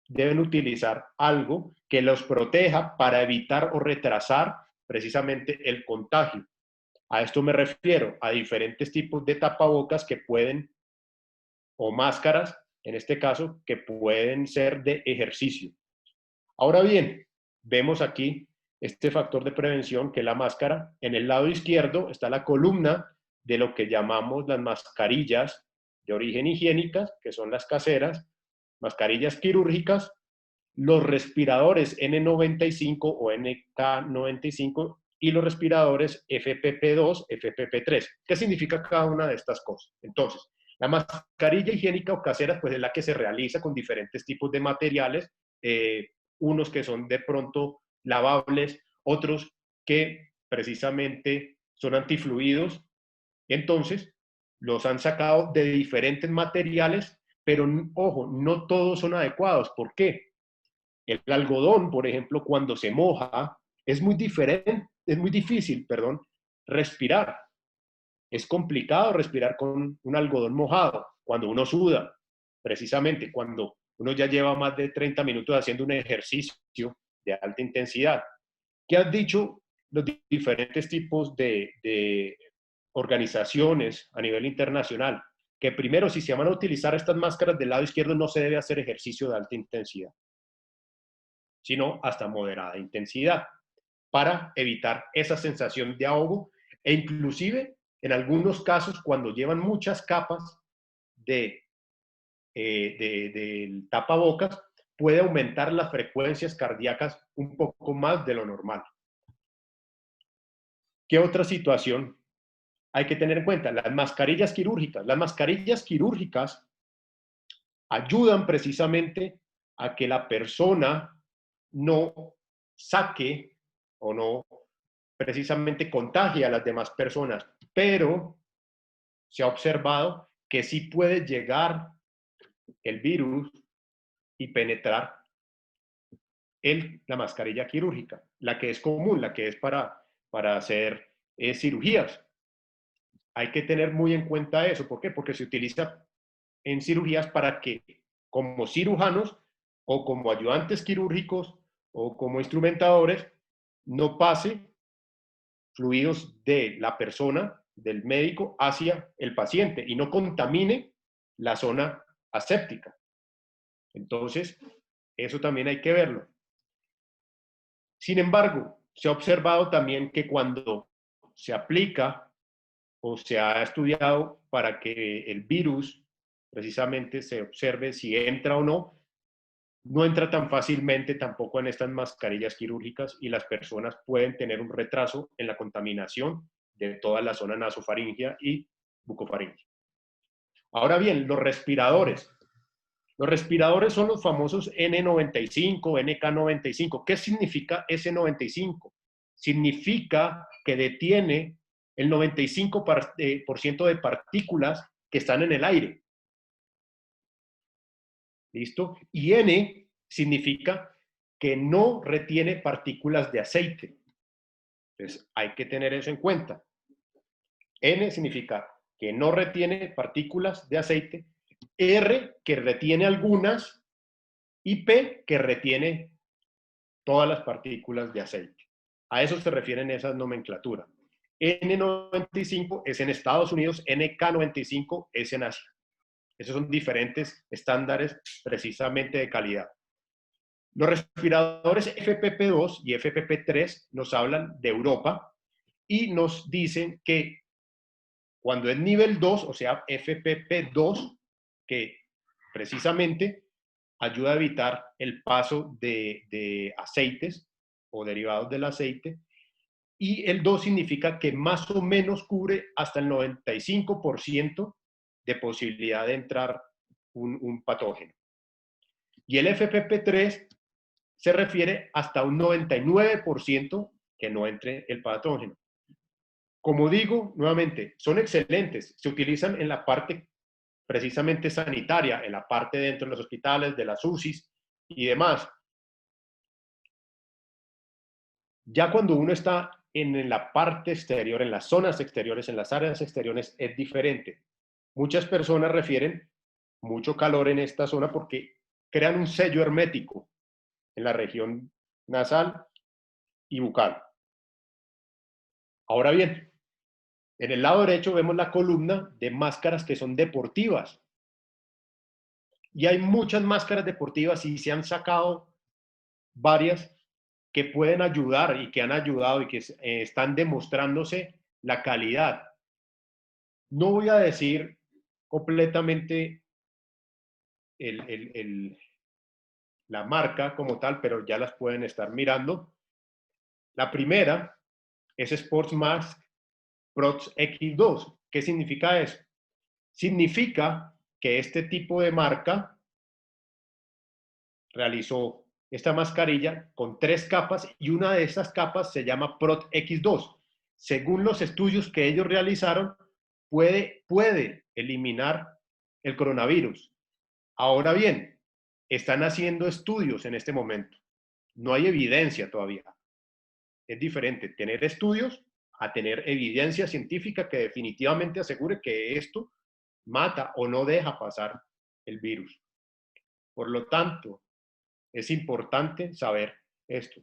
deben utilizar algo que los proteja para evitar o retrasar precisamente el contagio. A esto me refiero, a diferentes tipos de tapabocas que pueden, o máscaras, en este caso, que pueden ser de ejercicio. Ahora bien, vemos aquí este factor de prevención que es la máscara. En el lado izquierdo está la columna de lo que llamamos las mascarillas de origen higiénicas, que son las caseras, mascarillas quirúrgicas, los respiradores N95 o NK95 y los respiradores FFP2, FFP3. ¿Qué significa cada una de estas cosas? Entonces, la mascarilla higiénica o casera pues es la que se realiza con diferentes tipos de materiales, unos que son de pronto lavables, otros que precisamente son antifluidos. Entonces, los han sacado de diferentes materiales, pero ojo, no todos son adecuados. ¿Por qué? El algodón, por ejemplo, cuando se moja, es muy difícil, respirar. Es complicado respirar con un algodón mojado cuando uno suda, precisamente cuando uno ya lleva más de 30 minutos haciendo un ejercicio de alta intensidad. ¿Qué han dicho los diferentes tipos de organizaciones a nivel internacional? Que primero, si se van a utilizar estas máscaras del lado izquierdo, no se debe hacer ejercicio de alta intensidad, sino hasta moderada intensidad, para evitar esa sensación de ahogo e inclusive en algunos casos cuando llevan muchas capas del tapabocas puede aumentar las frecuencias cardíacas un poco más de lo normal. ¿Qué otra situación hay que tener en cuenta? Las mascarillas quirúrgicas. Las mascarillas quirúrgicas ayudan precisamente a que la persona no saque o no precisamente contagie a las demás personas, pero se ha observado que sí puede llegar el virus y penetrar la mascarilla quirúrgica, la que es común, la que es para hacer cirugías. Hay que tener muy en cuenta eso. ¿Por qué? Porque se utiliza en cirugías para que como cirujanos o como ayudantes quirúrgicos o como instrumentadores no pase fluidos de la persona, del médico, hacia el paciente y no contamine la zona aséptica. Entonces, eso también hay que verlo. Sin embargo, se ha observado también que cuando se aplica o se ha estudiado para que el virus precisamente se observe si entra o no, no entra tan fácilmente tampoco en estas mascarillas quirúrgicas y las personas pueden tener un retraso en la contaminación de toda la zona nasofaringea y bucofaringea. Ahora bien, los respiradores. Los respiradores son los famosos N95, NK95. ¿Qué significa S95? Significa que detiene el 95% de partículas que están en el aire. ¿Listo? Y N significa que no retiene partículas de aceite. Entonces, hay que tener eso en cuenta. N significa que no retiene partículas de aceite, R que retiene algunas y P que retiene todas las partículas de aceite. A eso se refieren esas nomenclaturas. N95 es en Estados Unidos, NK95 es en Asia. Esos son diferentes estándares precisamente de calidad. Los respiradores FFP2 y FFP3 nos hablan de Europa y nos dicen que cuando es nivel 2, o sea, FFP2, que precisamente ayuda a evitar el paso de aceites o derivados del aceite. Y el 2 significa que más o menos cubre hasta el 95% de posibilidad de entrar un patógeno. Y el FFP3 se refiere hasta un 99% que no entre el patógeno. Como digo, nuevamente, son excelentes. Se utilizan en la parte precisamente sanitaria, en la parte dentro de los hospitales, de las UCIs y demás. Ya cuando uno está en la parte exterior, en las zonas exteriores, en las áreas exteriores, es diferente. Muchas personas refieren mucho calor en esta zona porque crean un sello hermético en la región nasal y bucal. Ahora bien, en el lado derecho vemos la columna de máscaras que son deportivas. Y hay muchas máscaras deportivas y se han sacado varias que pueden ayudar y que han ayudado y que están demostrándose la calidad. No voy a decir completamente la marca como tal, pero ya las pueden estar mirando. La primera es Sports Mask Prox X2. ¿Qué significa eso? Significa que este tipo de marca realizó esta mascarilla con 3 capas y una de esas capas se llama Prox X2. Según los estudios que ellos realizaron, puede eliminar el coronavirus. Ahora bien, están haciendo estudios en este momento. No hay evidencia todavía. Es diferente tener estudios a tener evidencia científica que definitivamente asegure que esto mata o no deja pasar el virus. Por lo tanto, es importante saber esto.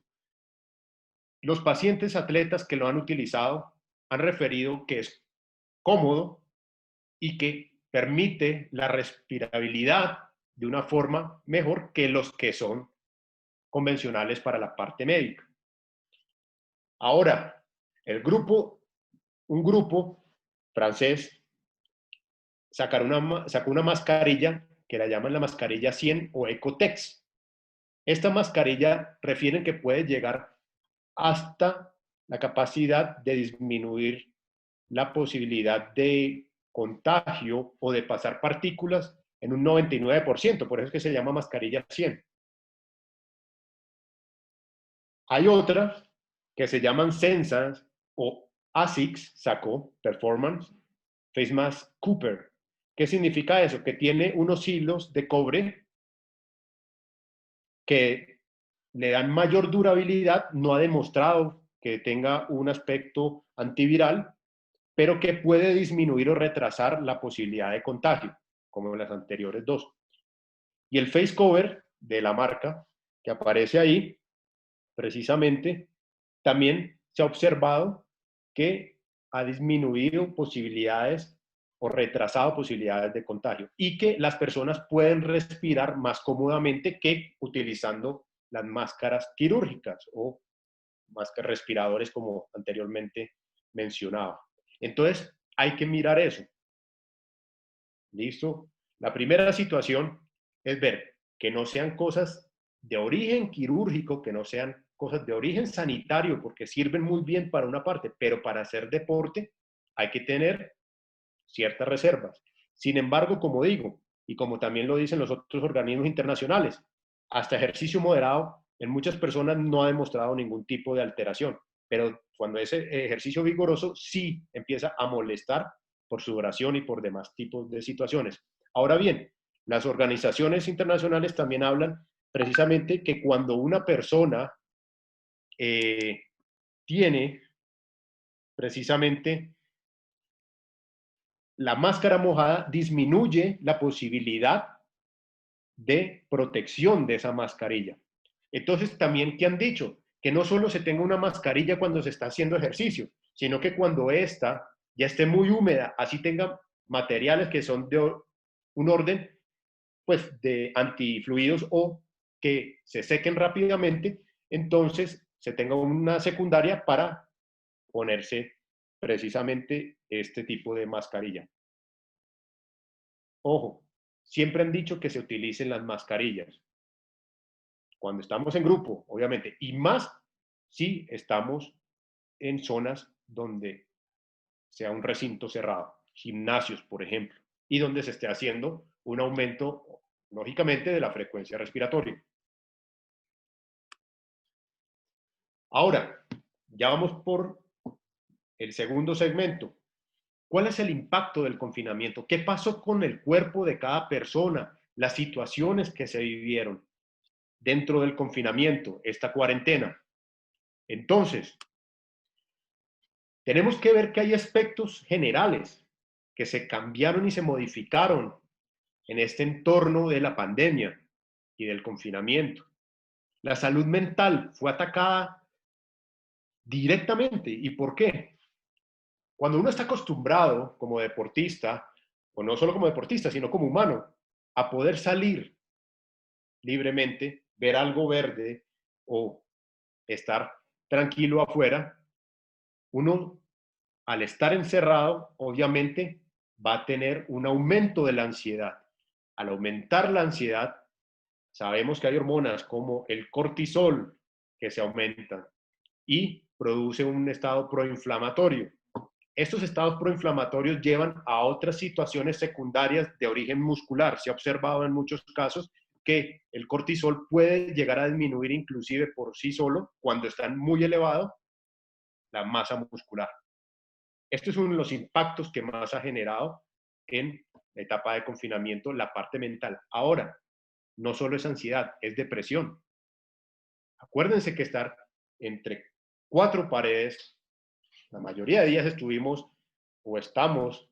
Los pacientes atletas que lo han utilizado han referido que es cómodo y que permite la respirabilidad de una forma mejor que los que son convencionales para la parte médica. Ahora, un grupo francés sacó una mascarilla que la llaman la mascarilla 100 o Ecotex. Esta mascarilla refieren que puede llegar hasta la capacidad de disminuir la posibilidad de contagio o de pasar partículas en un 99%, por eso es que se llama mascarilla 100. Hay otras que se llaman Sensas o ASICS, sacó Performance Face Mask Cooper. ¿Qué significa eso? Que tiene unos hilos de cobre que le dan mayor durabilidad, no ha demostrado que tenga un aspecto antiviral, pero que puede disminuir o retrasar la posibilidad de contagio, como en las anteriores dos. Y el face cover de la marca que aparece ahí, precisamente, también se ha observado que ha disminuido posibilidades o retrasado posibilidades de contagio y que las personas pueden respirar más cómodamente que utilizando las máscaras quirúrgicas o máscaras respiradores como anteriormente mencionaba. Entonces, hay que mirar eso. ¿Listo? La primera situación es ver que no sean cosas de origen quirúrgico, que no sean cosas de origen sanitario, porque sirven muy bien para una parte, pero para hacer deporte hay que tener ciertas reservas. Sin embargo, como digo, y como también lo dicen los otros organismos internacionales, hasta ejercicio moderado en muchas personas no ha demostrado ningún tipo de alteración, pero cuando ese ejercicio vigoroso sí empieza a molestar por sudoración y por demás tipos de situaciones. Ahora bien, las organizaciones internacionales también hablan precisamente que cuando una persona tiene precisamente la máscara mojada, disminuye la posibilidad de protección de esa mascarilla. Entonces, también, ¿qué han dicho? Que no solo se tenga una mascarilla cuando se está haciendo ejercicio, sino que cuando esta ya esté muy húmeda, así tenga materiales que son de un orden, pues, de antifluidos o que se sequen rápidamente, entonces se tenga una secundaria para ponerse precisamente este tipo de mascarilla. Ojo, siempre han dicho que se utilicen las mascarillas, cuando estamos en grupo, obviamente, y más si estamos en zonas donde sea un recinto cerrado, gimnasios, por ejemplo, y donde se esté haciendo un aumento, lógicamente, de la frecuencia respiratoria. Ahora, ya vamos por el segundo segmento. ¿Cuál es el impacto del confinamiento? ¿Qué pasó con el cuerpo de cada persona? Las situaciones que se vivieron dentro del confinamiento, esta cuarentena. Entonces, tenemos que ver que hay aspectos generales que se cambiaron y se modificaron en este entorno de la pandemia y del confinamiento. La salud mental fue atacada directamente. ¿Y por qué? Cuando uno está acostumbrado como deportista, o no solo como deportista, sino como humano, a poder salir libremente, ver algo verde o estar tranquilo afuera, uno al estar encerrado, obviamente va a tener un aumento de la ansiedad. Al aumentar la ansiedad, sabemos que hay hormonas como el cortisol que se aumentan y produce un estado proinflamatorio. Estos estados proinflamatorios llevan a otras situaciones secundarias de origen muscular. Se ha observado en muchos casos que el cortisol puede llegar a disminuir inclusive por sí solo cuando está muy elevado la masa muscular. Esto es uno de los impactos que más ha generado en la etapa de confinamiento la parte mental. Ahora, no solo es ansiedad, es depresión. Acuérdense que estar entre cuatro paredes, la mayoría de días estuvimos o estamos,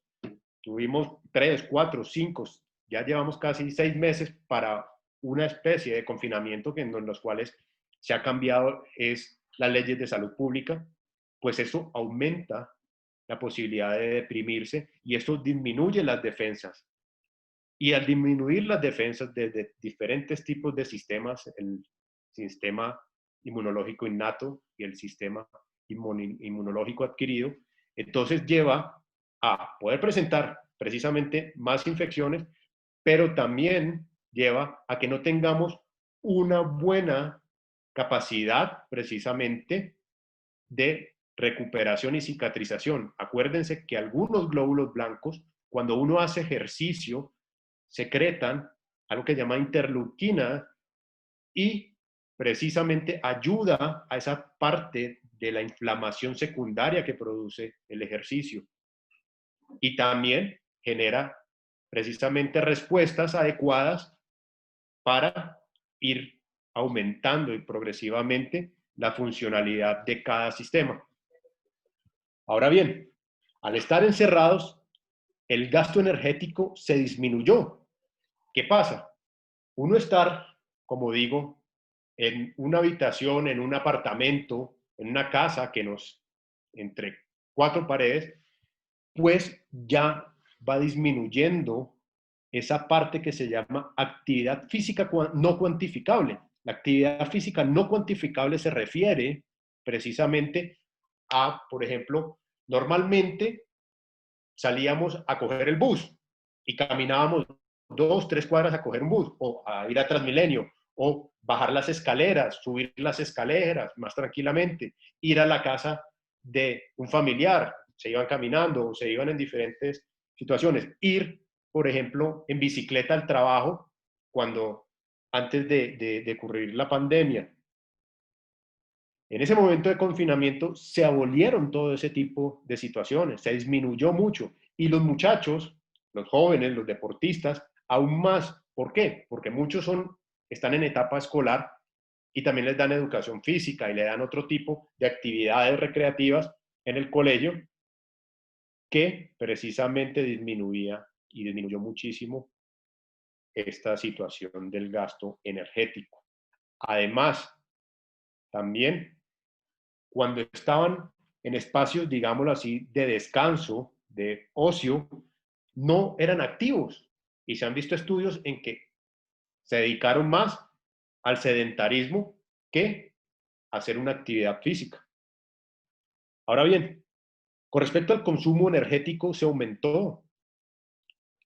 tuvimos 3, 4, 5, ya llevamos casi 6 meses para una especie de confinamiento en los cuales se ha cambiado es las leyes de salud pública, pues eso aumenta la posibilidad de deprimirse y esto disminuye las defensas. Y al disminuir las defensas de diferentes tipos de sistemas, el sistema inmunológico innato y el sistema inmunológico adquirido, entonces lleva a poder presentar precisamente más infecciones, pero también lleva a que no tengamos una buena capacidad precisamente de recuperación y cicatrización. Acuérdense que algunos glóbulos blancos, cuando uno hace ejercicio, secretan algo que se llama interleuquina y precisamente ayuda a esa parte de la inflamación secundaria que produce el ejercicio. Y también genera precisamente respuestas adecuadas para ir aumentando y progresivamente la funcionalidad de cada sistema. Ahora bien, al estar encerrados, el gasto energético se disminuyó. ¿Qué pasa? Uno estar, como digo, en una habitación, en un apartamento, en una casa que nos, entre cuatro paredes, pues ya va disminuyendo esa parte que se llama actividad física no cuantificable. La actividad física no cuantificable se refiere precisamente a, por ejemplo, normalmente salíamos a coger el bus y caminábamos 2, 3 cuadras a coger un bus o a ir a Transmilenio o bajar las escaleras, subir las escaleras más tranquilamente, ir a la casa de un familiar, se iban caminando o se iban en diferentes situaciones, ir, por ejemplo, en bicicleta al trabajo cuando antes de ocurrir la pandemia. En ese momento de confinamiento se abolieron todo ese tipo de situaciones, se disminuyó mucho y los muchachos, los jóvenes, los deportistas, aún más. ¿Por qué? Porque muchos están en etapa escolar y también les dan educación física y le dan otro tipo de actividades recreativas en el colegio que precisamente disminuyó muchísimo esta situación del gasto energético. Además, también cuando estaban en espacios, digámoslo así, de descanso, de ocio, no eran activos. Y se han visto estudios en que se dedicaron más al sedentarismo que a hacer una actividad física. Ahora bien, con respecto al consumo energético, se aumentó.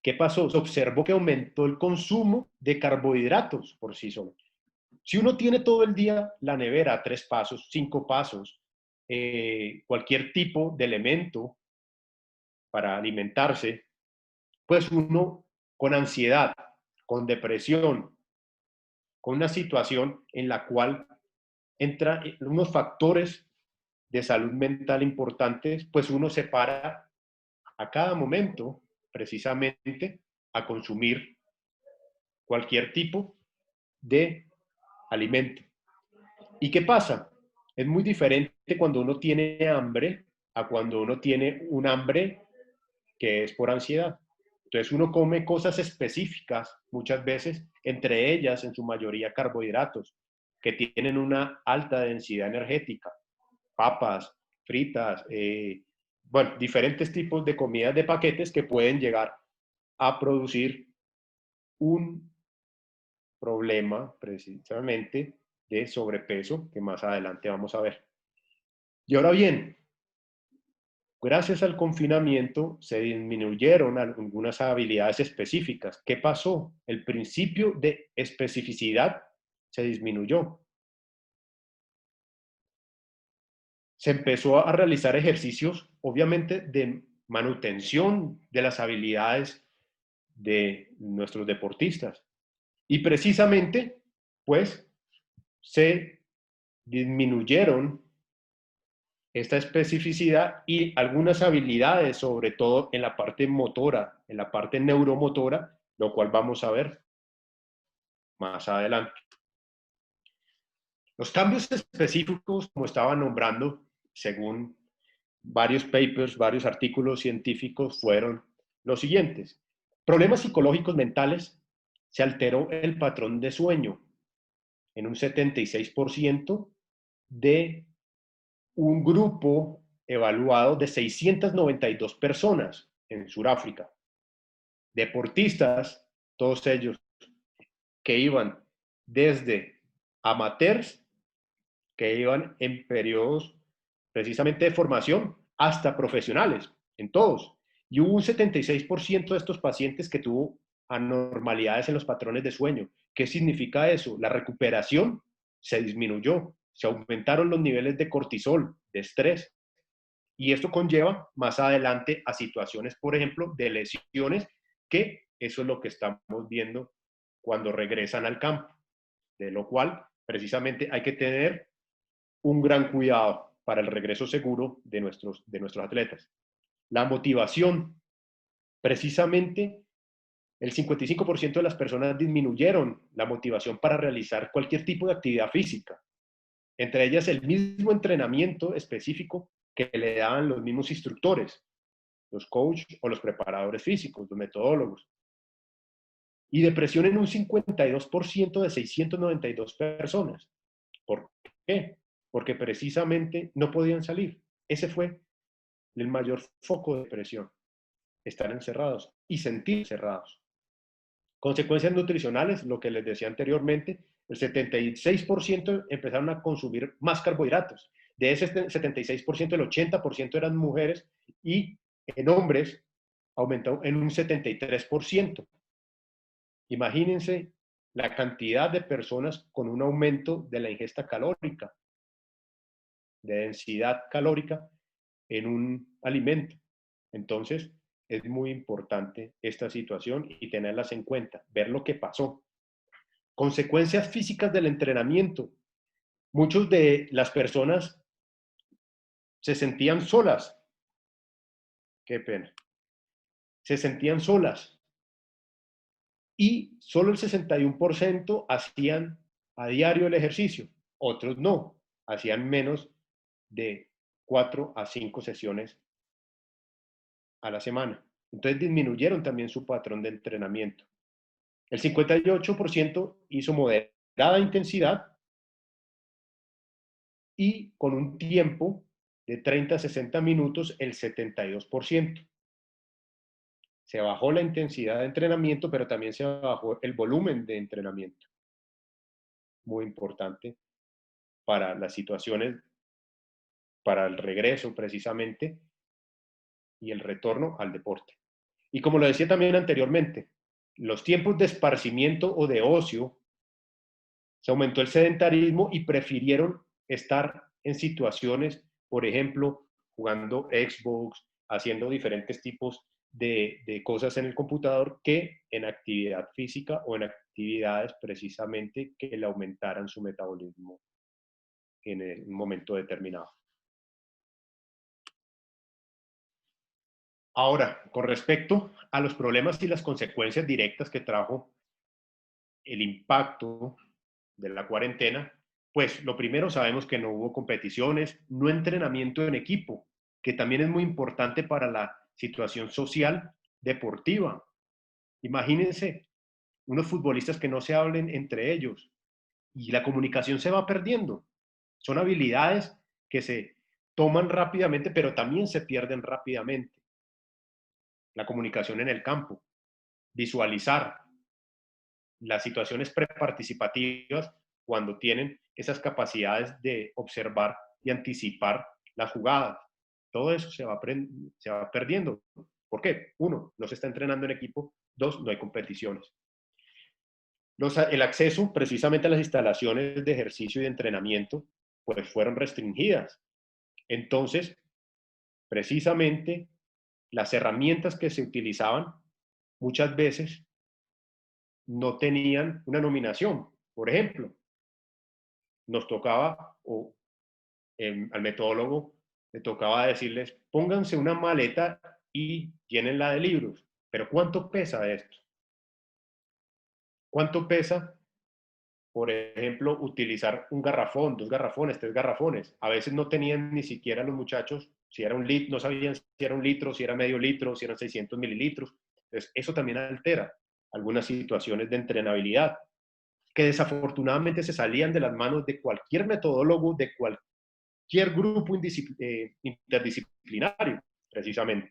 ¿Qué pasó? Se observó que aumentó el consumo de carbohidratos por sí solo. Si uno tiene todo el día la nevera a 3 pasos, 5 pasos, cualquier tipo de elemento para alimentarse, pues uno con ansiedad, con depresión, con una situación en la cual entran unos factores de salud mental importantes, pues uno se para a cada momento precisamente a consumir cualquier tipo de alimento. ¿Y qué pasa? Es muy diferente cuando uno tiene hambre a cuando uno tiene un hambre que es por ansiedad. Entonces uno come cosas específicas muchas veces, entre ellas en su mayoría carbohidratos, que tienen una alta densidad energética, papas, fritas, bueno, diferentes tipos de comidas de paquetes que pueden llegar a producir un problema precisamente de sobrepeso que más adelante vamos a ver. Y ahora bien, gracias al confinamiento se disminuyeron algunas habilidades específicas. ¿Qué pasó? El principio de especificidad se disminuyó. Se empezó a realizar ejercicios, obviamente, de manutención de las habilidades de nuestros deportistas. Y precisamente, pues, se disminuyeron esta especificidad y algunas habilidades, sobre todo en la parte motora, en la parte neuromotora, lo cual vamos a ver más adelante. Los cambios específicos, como estaba nombrando, según varios papers, varios artículos científicos, fueron los siguientes. Problemas psicológicos mentales, se alteró el patrón de sueño en un 76% de un grupo evaluado de 692 personas en Sudáfrica. Deportistas, todos ellos, que iban desde amateurs, que iban en periodos precisamente de formación, hasta profesionales, en todos. Y hubo un 76% de estos pacientes que tuvo anormalidades en los patrones de sueño. ¿Qué significa eso? La recuperación se disminuyó, se aumentaron los niveles de cortisol, de estrés, y esto conlleva más adelante a situaciones, por ejemplo, de lesiones, que eso es lo que estamos viendo cuando regresan al campo, de lo cual precisamente hay que tener un gran cuidado para el regreso seguro de nuestros atletas. La motivación, precisamente el 55% de las personas disminuyeron la motivación para realizar cualquier tipo de actividad física, entre ellas el mismo entrenamiento específico que le daban los mismos instructores, los coaches o los preparadores físicos, los metodólogos. Y depresión en un 52% de 692 personas. ¿Por qué? Porque precisamente no podían salir. Ese fue el mayor foco de depresión, estar encerrados y sentir encerrados. Consecuencias nutricionales, lo que les decía anteriormente, el 76% empezaron a consumir más carbohidratos. De ese 76%, el 80% eran mujeres y en hombres aumentó en un 73%. Imagínense la cantidad de personas con un aumento de la ingesta calórica, de densidad calórica en un alimento. Entonces, es muy importante esta situación y tenerlas en cuenta, ver lo que pasó. Consecuencias físicas del entrenamiento. Muchas de las personas se sentían solas. Qué pena. Se sentían solas. Y solo el 61% hacían a diario el ejercicio. Otros no. Hacían menos de 4 a 5 sesiones a la semana. Entonces disminuyeron también su patrón de entrenamiento. El 58% hizo moderada intensidad y con un tiempo de 30 a 60 minutos el 72%. Se bajó la intensidad de entrenamiento, pero también se bajó el volumen de entrenamiento. Muy importante para las situaciones, para el regreso precisamente y el retorno al deporte. Y como lo decía también anteriormente, los tiempos de esparcimiento o de ocio se aumentó el sedentarismo y prefirieron estar en situaciones, por ejemplo, jugando Xbox, haciendo diferentes tipos de cosas en el computador que en actividad física o en actividades precisamente que le aumentaran su metabolismo en un momento determinado. Ahora, con respecto a los problemas y las consecuencias directas que trajo el impacto de la cuarentena, pues lo primero, sabemos que no hubo competiciones, no entrenamiento en equipo, que también es muy importante para la situación social deportiva. Imagínense unos futbolistas que no se hablen entre ellos y la comunicación se va perdiendo. Son habilidades que se toman rápidamente, pero también se pierden rápidamente. La comunicación en el campo, visualizar las situaciones preparticipativas cuando tienen esas capacidades de observar y anticipar las jugadas. Todo eso se va perdiendo. ¿Por qué? Uno, no se está entrenando en equipo. Dos, no hay competiciones. El acceso precisamente a las instalaciones de ejercicio y de entrenamiento pues fueron restringidas. Entonces, precisamente las herramientas que se utilizaban muchas veces no tenían una nominación. Por ejemplo, nos tocaba, o al metodólogo le tocaba decirles, pónganse una maleta y llénenla de libros. Pero ¿cuánto pesa esto? ¿Cuánto pesa, por ejemplo, utilizar un garrafón, 2 garrafones, 3 garrafones? A veces no tenían ni siquiera los muchachos, si era un litro, no sabían si era un litro, si era medio litro, si eran 600 mililitros. Entonces, eso también altera algunas situaciones de entrenabilidad, que desafortunadamente se salían de las manos de cualquier metodólogo, de cualquier grupo interdisciplinario, precisamente.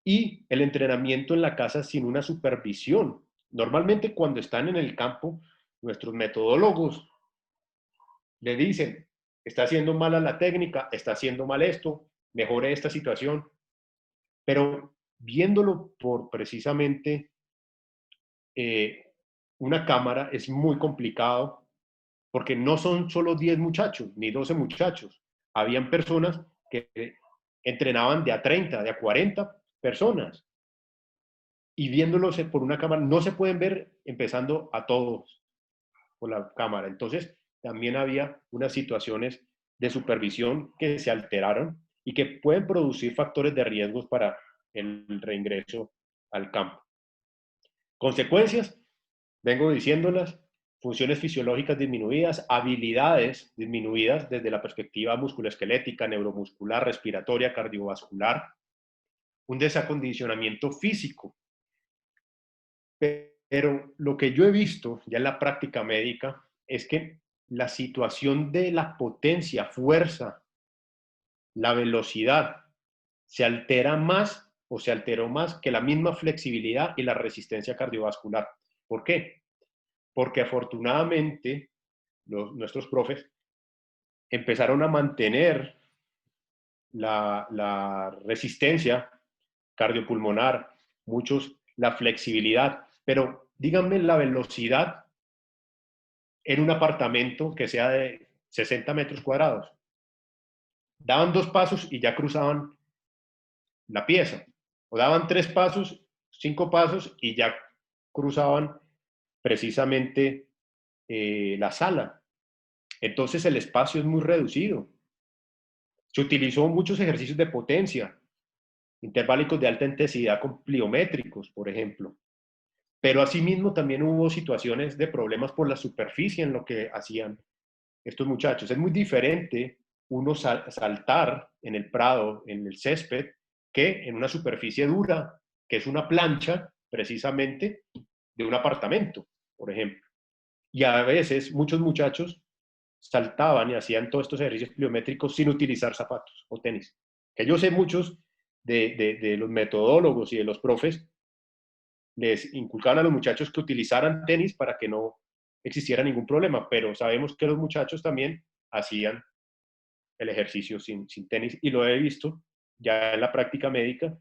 Y el entrenamiento en la casa sin una supervisión. Normalmente cuando están en el campo, nuestros metodólogos le dicen, está haciendo mala la técnica, está haciendo mal esto, mejore esta situación. Pero viéndolo por precisamente una cámara es muy complicado porque no son solo 10 muchachos ni 12 muchachos. Habían personas que entrenaban de a 30, de a 40 personas. Y viéndolos por una cámara, no se pueden ver empezando a todos por la cámara. Entonces, también había unas situaciones de supervisión que se alteraron y que pueden producir factores de riesgos para el reingreso al campo. Consecuencias, vengo diciéndolas, funciones fisiológicas disminuidas, habilidades disminuidas desde la perspectiva musculoesquelética, neuromuscular, respiratoria, cardiovascular, un desacondicionamiento físico. Pero lo que yo he visto ya en la práctica médica es que la situación de la potencia, fuerza, la velocidad, se altera más o se alteró más que la misma flexibilidad y la resistencia cardiovascular. ¿Por qué? Porque afortunadamente nuestros profes empezaron a mantener la resistencia cardiopulmonar, muchos la flexibilidad, pero díganme la velocidad en un apartamento que sea de 60 metros cuadrados. Daban 2 pasos y ya cruzaban la pieza, o daban 3 pasos, 5 pasos y ya cruzaban precisamente la sala. Entonces el espacio es muy reducido. Se utilizó muchos ejercicios de potencia, interválicos de alta intensidad con pliométricos, por ejemplo. Pero asimismo también hubo situaciones de problemas por la superficie en lo que hacían estos muchachos. Es muy diferente uno saltar en el prado, en el césped, que en una superficie dura, que es una plancha precisamente de un apartamento, por ejemplo. Y a veces muchos muchachos saltaban y hacían todos estos ejercicios pliométricos sin utilizar zapatos o tenis. Que yo sé muchos de los metodólogos y de los profes les inculcaban a los muchachos que utilizaran tenis para que no existiera ningún problema, pero sabemos que los muchachos también hacían el ejercicio sin tenis y lo he visto ya en la práctica médica,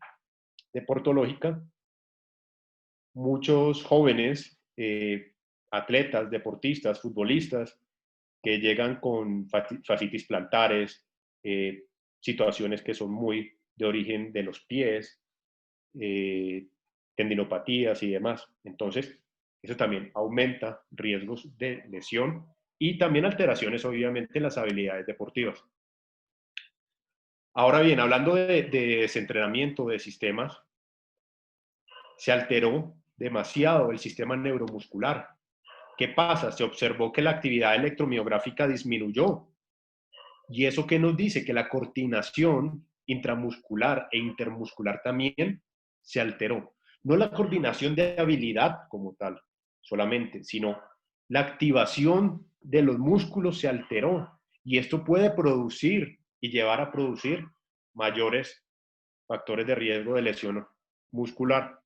deportológica, muchos jóvenes atletas, deportistas, futbolistas que llegan con fascitis plantares, situaciones que son muy de origen de los pies, tendinopatías y demás. Entonces, eso también aumenta riesgos de lesión y también alteraciones, obviamente, en las habilidades deportivas. Ahora bien, hablando de desentrenamiento de sistemas, se alteró demasiado el sistema neuromuscular. ¿Qué pasa? Se observó que la actividad electromiográfica disminuyó. ¿Y eso qué nos dice? Que la coordinación intramuscular e intermuscular también se alteró. No la coordinación de habilidad como tal, solamente, sino la activación de los músculos se alteró. Y esto puede producir y llevar a producir mayores factores de riesgo de lesión muscular.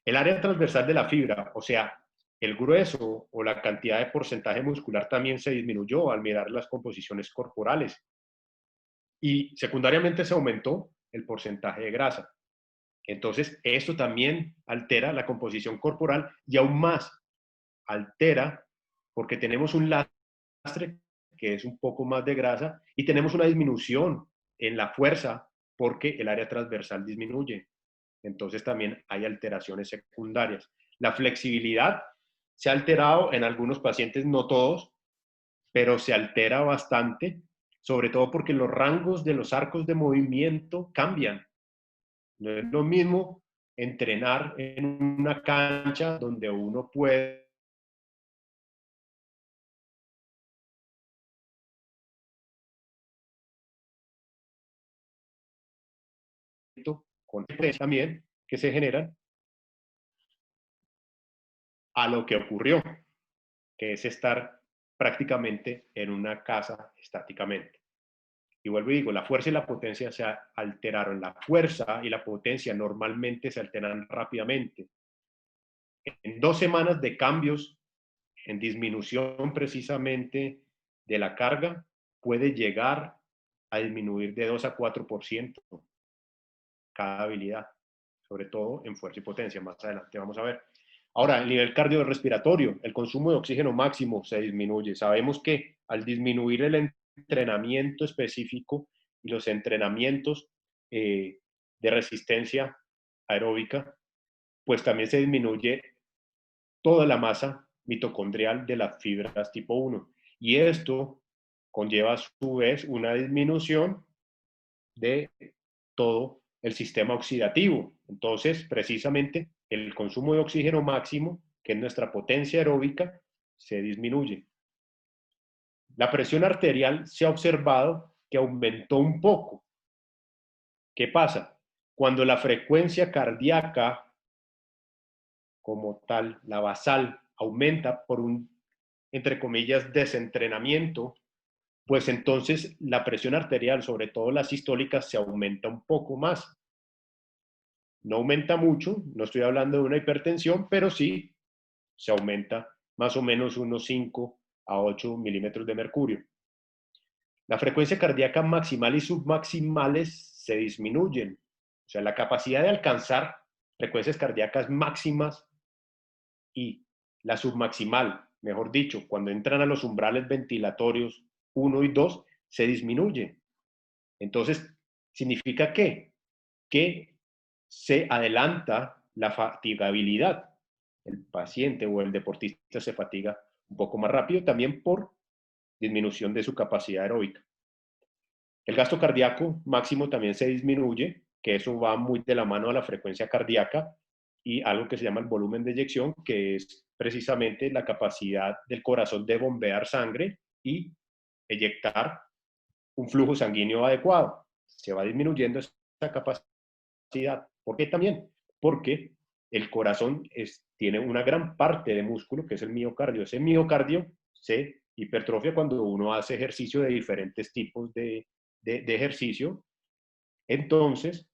El área transversal de la fibra, o sea, el grueso o la cantidad de porcentaje muscular también se disminuyó al mirar las composiciones corporales. Y secundariamente se aumentó el porcentaje de grasa. Entonces, esto también altera la composición corporal y aún más altera porque tenemos un lastre que es un poco más de grasa y tenemos una disminución en la fuerza porque el área transversal disminuye. Entonces también hay alteraciones secundarias. La flexibilidad se ha alterado en algunos pacientes, no todos, pero se altera bastante, sobre todo porque los rangos de los arcos de movimiento cambian. No es lo mismo entrenar en una cancha donde uno puede con también que se generan a lo que ocurrió, que es estar prácticamente en una casa estáticamente. Y vuelvo y digo, la fuerza y la potencia se alteraron. La fuerza y la potencia normalmente se alteran rápidamente. En 2 semanas de cambios, en disminución precisamente de la carga, puede llegar a disminuir de 2 a 4% cada habilidad, sobre todo en fuerza y potencia. Más adelante vamos a ver. Ahora, el nivel cardiorrespiratorio, el consumo de oxígeno máximo se disminuye. Sabemos que al disminuir el entrenamiento específico y los entrenamientos de resistencia aeróbica, pues también se disminuye toda la masa mitocondrial de las fibras tipo 1. Y esto conlleva a su vez una disminución de todo el sistema oxidativo. Entonces, precisamente, el consumo de oxígeno máximo, que es nuestra potencia aeróbica, se disminuye. La presión arterial se ha observado que aumentó un poco. ¿Qué pasa? Cuando la frecuencia cardíaca, como tal, la basal, aumenta por un, entre comillas, desentrenamiento, pues entonces la presión arterial, sobre todo la sistólica, se aumenta un poco más. No aumenta mucho, no estoy hablando de una hipertensión, pero sí se aumenta más o menos unos 5 a 8 milímetros de mercurio. La frecuencia cardíaca maximal y submaximales se disminuyen. O sea, la capacidad de alcanzar frecuencias cardíacas máximas y la submaximal, mejor dicho, cuando entran a los umbrales ventilatorios 1 y 2, se disminuye. Entonces, ¿significa qué? Que se adelanta la fatigabilidad. El paciente o el deportista se fatiga un poco más rápido también por disminución de su capacidad aeróbica. El gasto cardíaco máximo también se disminuye, que eso va muy de la mano a la frecuencia cardíaca y algo que se llama el volumen de eyección, que es precisamente la capacidad del corazón de bombear sangre y eyectar un flujo sanguíneo adecuado. Se va disminuyendo esa capacidad. ¿Por qué también? Porque el corazón tiene una gran parte de músculo, que es el miocardio. Ese miocardio se hipertrofia cuando uno hace ejercicio de diferentes tipos de ejercicio. Entonces,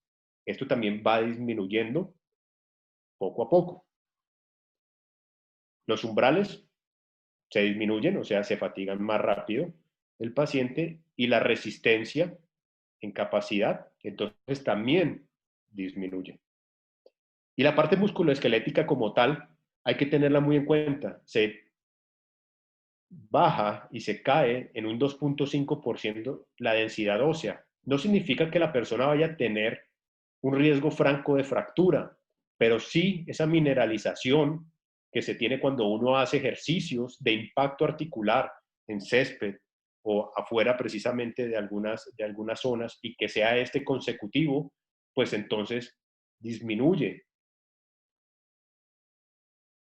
esto también va disminuyendo poco a poco. Los umbrales se disminuyen, o sea, se fatigan más rápido el paciente y la resistencia en capacidad, entonces también disminuye. Y la parte musculoesquelética como tal, hay que tenerla muy en cuenta. Se baja y se cae en un 2.5% la densidad ósea. No significa que la persona vaya a tener un riesgo franco de fractura, pero sí esa mineralización que se tiene cuando uno hace ejercicios de impacto articular en césped o afuera precisamente de algunas zonas, y que sea este consecutivo, pues entonces disminuye.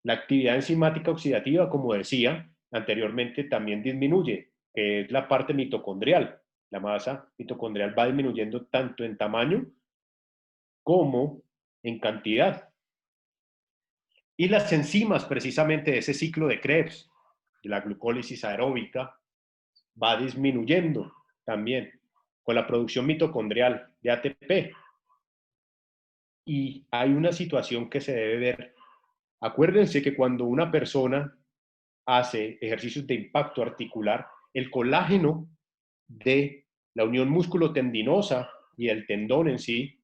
La actividad enzimática oxidativa, como decía anteriormente, también disminuye, que es la parte mitocondrial. La masa mitocondrial va disminuyendo tanto en tamaño como en cantidad. Y las enzimas, precisamente de ese ciclo de Krebs, de la glucólisis aeróbica, va disminuyendo también con la producción mitocondrial de ATP. Y hay una situación que se debe ver. Acuérdense que cuando una persona hace ejercicios de impacto articular, el colágeno de la unión músculo-tendinosa y el tendón en sí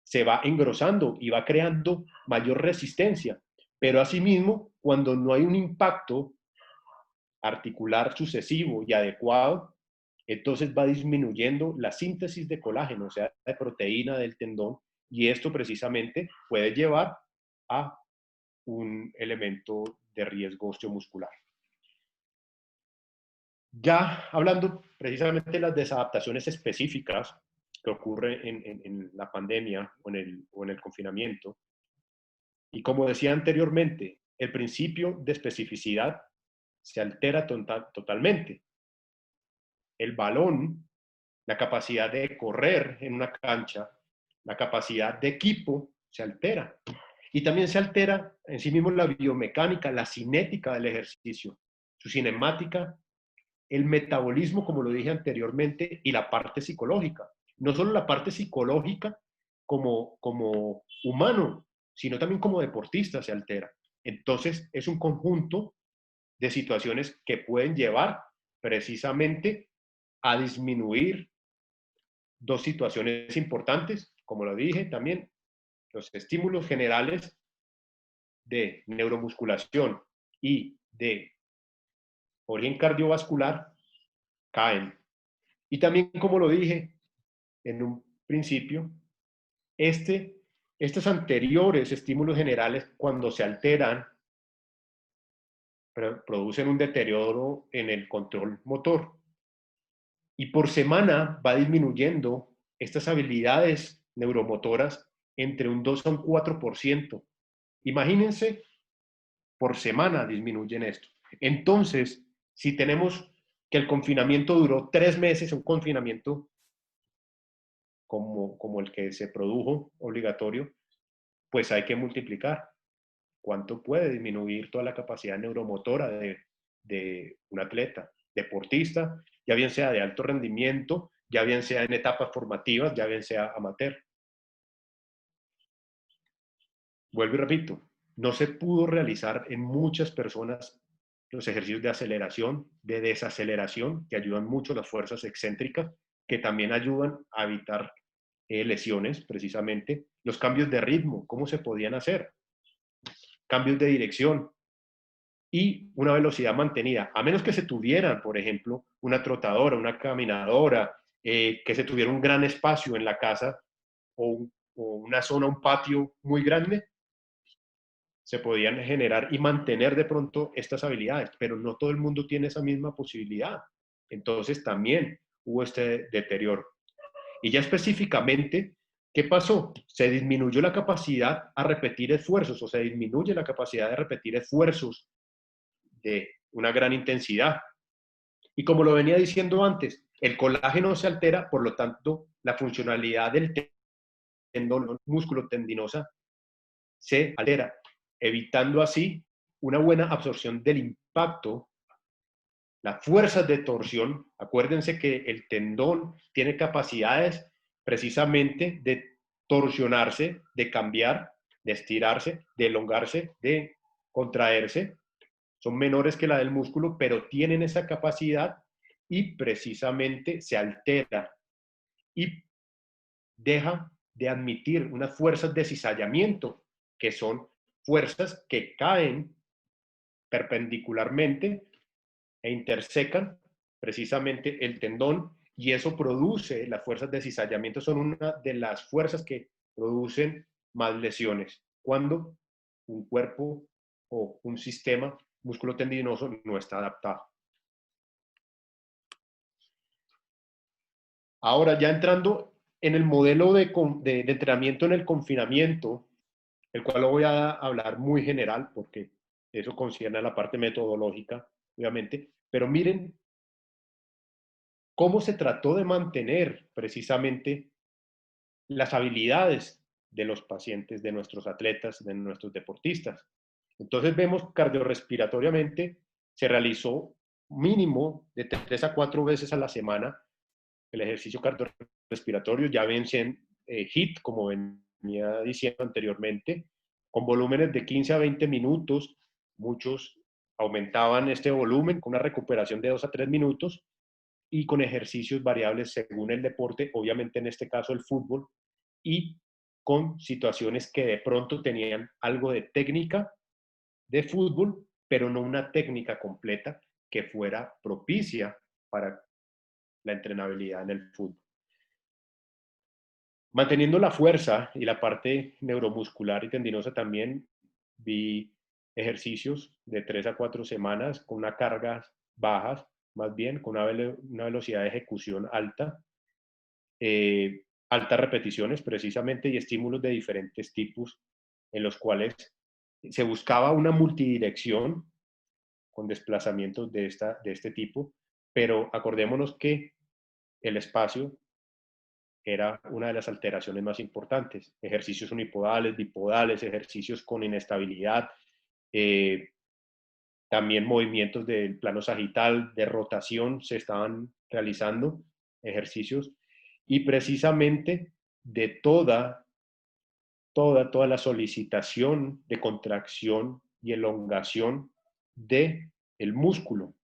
se va engrosando y va creando mayor resistencia. Pero asimismo, cuando no hay un impacto articular sucesivo y adecuado, entonces va disminuyendo la síntesis de colágeno, o sea, de proteína del tendón, y esto precisamente puede llevar a un elemento de riesgo osteomuscular. Ya hablando precisamente de las desadaptaciones específicas que ocurren en la pandemia o en el confinamiento, y como decía anteriormente, el principio de especificidad se altera totalmente. El balón, la capacidad de correr en una cancha, la capacidad de equipo se altera. Y también se altera en sí mismo la biomecánica, la cinética del ejercicio, su cinemática, el metabolismo, como lo dije anteriormente, y la parte psicológica. No solo la parte psicológica como humano, sino también como deportista se altera. Entonces, es un conjunto de situaciones que pueden llevar precisamente a disminuir dos situaciones importantes, como lo dije también, los estímulos generales de neuromusculación y de origen cardiovascular caen. Y también, como lo dije en un principio, estos anteriores estímulos generales, cuando se alteran, producen un deterioro en el control motor. Y por semana va disminuyendo estas habilidades neuromotoras entre un 2 a un 4%. Imagínense, por semana disminuyen esto. Entonces, si tenemos que el confinamiento duró 3 meses, un confinamiento como el que se produjo obligatorio, pues hay que multiplicar. ¿Cuánto puede disminuir toda la capacidad neuromotora de un atleta, deportista, ya bien sea de alto rendimiento, ya bien sea en etapas formativas, ya bien sea amateur? Vuelvo y repito, no se pudo realizar en muchas personas los ejercicios de aceleración, de desaceleración, que ayudan mucho las fuerzas excéntricas, que también ayudan a evitar lesiones, precisamente. Los cambios de ritmo, ¿cómo se podían hacer? Cambios de dirección y una velocidad mantenida, a menos que se tuvieran, por ejemplo, una trotadora, una caminadora, que se tuviera un gran espacio en la casa o una zona, un patio muy grande, se podían generar y mantener de pronto estas habilidades, pero no todo el mundo tiene esa misma posibilidad. Entonces también hubo este deterioro. Y ya específicamente, ¿qué pasó? Se disminuyó la capacidad a repetir esfuerzos, o se disminuye la capacidad de repetir esfuerzos de una gran intensidad. Y como lo venía diciendo antes, el colágeno se altera, por lo tanto, la funcionalidad del tendón, músculo tendinosa, se altera, evitando así una buena absorción del impacto, las fuerzas de torsión. Acuérdense que el tendón tiene capacidades precisamente de torsionarse, de cambiar, de estirarse, de elongarse, de contraerse. Son menores que la del músculo, pero tienen esa capacidad y precisamente se altera y deja de admitir unas fuerzas de cizallamiento, que son fuerzas que caen perpendicularmente e intersecan precisamente el tendón, y eso produce, las fuerzas de cizallamiento son una de las fuerzas que producen más lesiones cuando un cuerpo o un sistema musculotendinoso no está adaptado. Ahora, ya entrando en el modelo de entrenamiento en el confinamiento, el cual lo voy a hablar muy general porque eso concierne a la parte metodológica, obviamente, pero miren cómo se trató de mantener precisamente las habilidades de los pacientes, de nuestros atletas, de nuestros deportistas. Entonces vemos cardiorrespiratoriamente, se realizó mínimo de 3 a 4 veces a la semana el ejercicio cardiorrespiratorio, ya ven HIIT, como venía diciendo anteriormente, con volúmenes de 15 a 20 minutos, muchos aumentaban este volumen con una recuperación de 2 a 3 minutos y con ejercicios variables según el deporte, obviamente en este caso el fútbol, y con situaciones que de pronto tenían algo de técnica de fútbol, pero no una técnica completa que fuera propicia para la entrenabilidad en el fútbol. Manteniendo la fuerza y la parte neuromuscular y tendinosa también, vi ejercicios de 3 a 4 semanas con unas cargas bajas, más bien con una velocidad de ejecución alta, altas repeticiones precisamente y estímulos de diferentes tipos en los cuales se buscaba una multidirección con desplazamientos de este tipo, pero acordémonos que el espacio era una de las alteraciones más importantes. Ejercicios unipodales, bipodales, ejercicios con inestabilidad, también movimientos del plano sagital, de rotación, se estaban realizando ejercicios, y precisamente de toda la solicitación de contracción y elongación del músculo,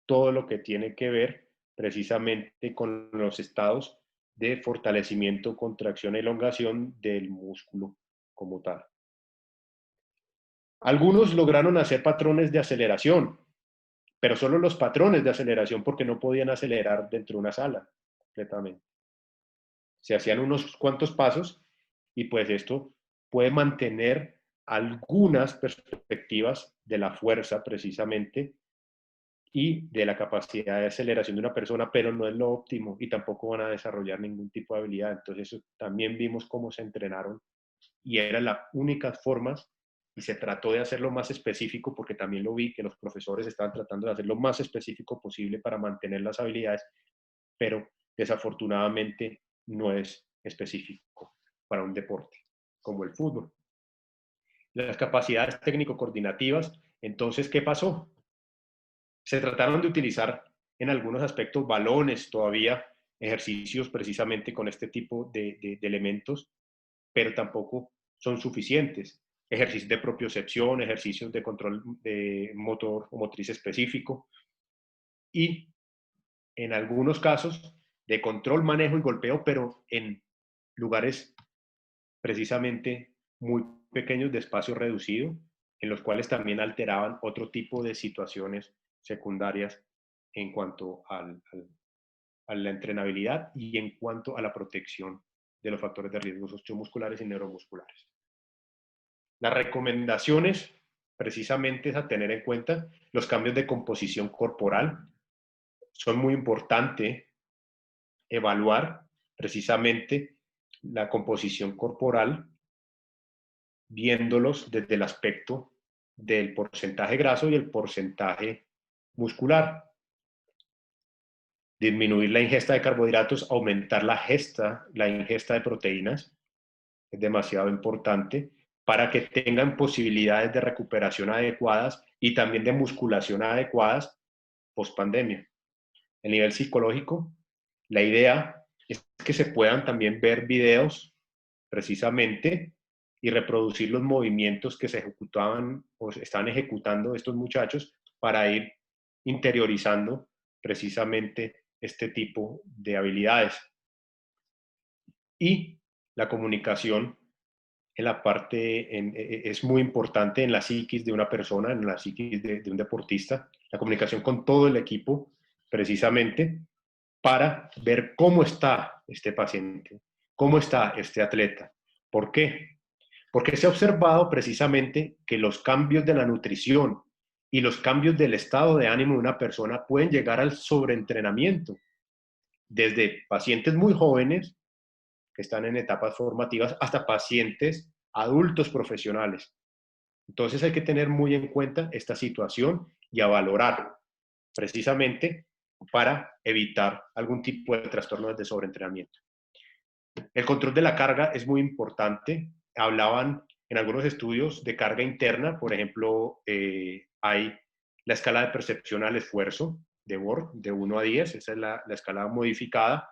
todo lo que tiene que ver precisamente con los estados de fortalecimiento, contracción e elongación del músculo como tal. Algunos lograron hacer patrones de aceleración, pero solo los patrones de aceleración porque no podían acelerar dentro de una sala completamente. Se hacían unos cuantos pasos y pues esto puede mantener algunas perspectivas de la fuerza precisamente y de la capacidad de aceleración de una persona, pero no es lo óptimo y tampoco van a desarrollar ningún tipo de habilidad. Entonces eso también vimos cómo se entrenaron y eran las únicas formas, y se trató de hacerlo más específico porque también lo vi que los profesores estaban tratando de hacer lo más específico posible para mantener las habilidades, pero desafortunadamente no es específico para un deporte como el fútbol. Las capacidades técnico-coordinativas, entonces, ¿qué pasó? Se trataron de utilizar en algunos aspectos balones todavía, ejercicios precisamente con este tipo de elementos, pero tampoco son suficientes. Ejercicios de propiocepción, ejercicios de control de motor o motriz específico, y en algunos casos de control, manejo y golpeo, pero en lugares precisamente muy pequeños de espacio reducido, en los cuales también alteraban otro tipo de situaciones secundarias en cuanto a la entrenabilidad y en cuanto a la protección de los factores de riesgo osteomusculares y neuromusculares. Las recomendaciones precisamente es a tener en cuenta los cambios de composición corporal. Son muy importantes evaluar precisamente la composición corporal viéndolos desde el aspecto del porcentaje graso y el porcentaje muscular. Disminuir la ingesta de carbohidratos, aumentar la ingesta de proteínas, es demasiado importante para que tengan posibilidades de recuperación adecuadas y también de musculación adecuadas post pandemia. A nivel psicológico, la idea es que se puedan también ver videos precisamente y reproducir los movimientos que se ejecutaban o están ejecutando estos muchachos para ir interiorizando precisamente este tipo de habilidades. Y la comunicación en la parte, es muy importante en la psiquis de una persona, en la psiquis de un deportista, la comunicación con todo el equipo, precisamente para ver cómo está este paciente, cómo está este atleta. ¿Por qué? Porque se ha observado precisamente que los cambios de la nutrición y los cambios del estado de ánimo de una persona pueden llegar al sobreentrenamiento, desde pacientes muy jóvenes que están en etapas formativas hasta pacientes adultos profesionales. Entonces hay que tener muy en cuenta esta situación y a valorarlo, precisamente para evitar algún tipo de trastornos de sobreentrenamiento. El control de la carga es muy importante. Hablaban en algunos estudios de carga interna, por ejemplo, hay la escala de percepción al esfuerzo de Borg, de 1 a 10, esa es la escala modificada.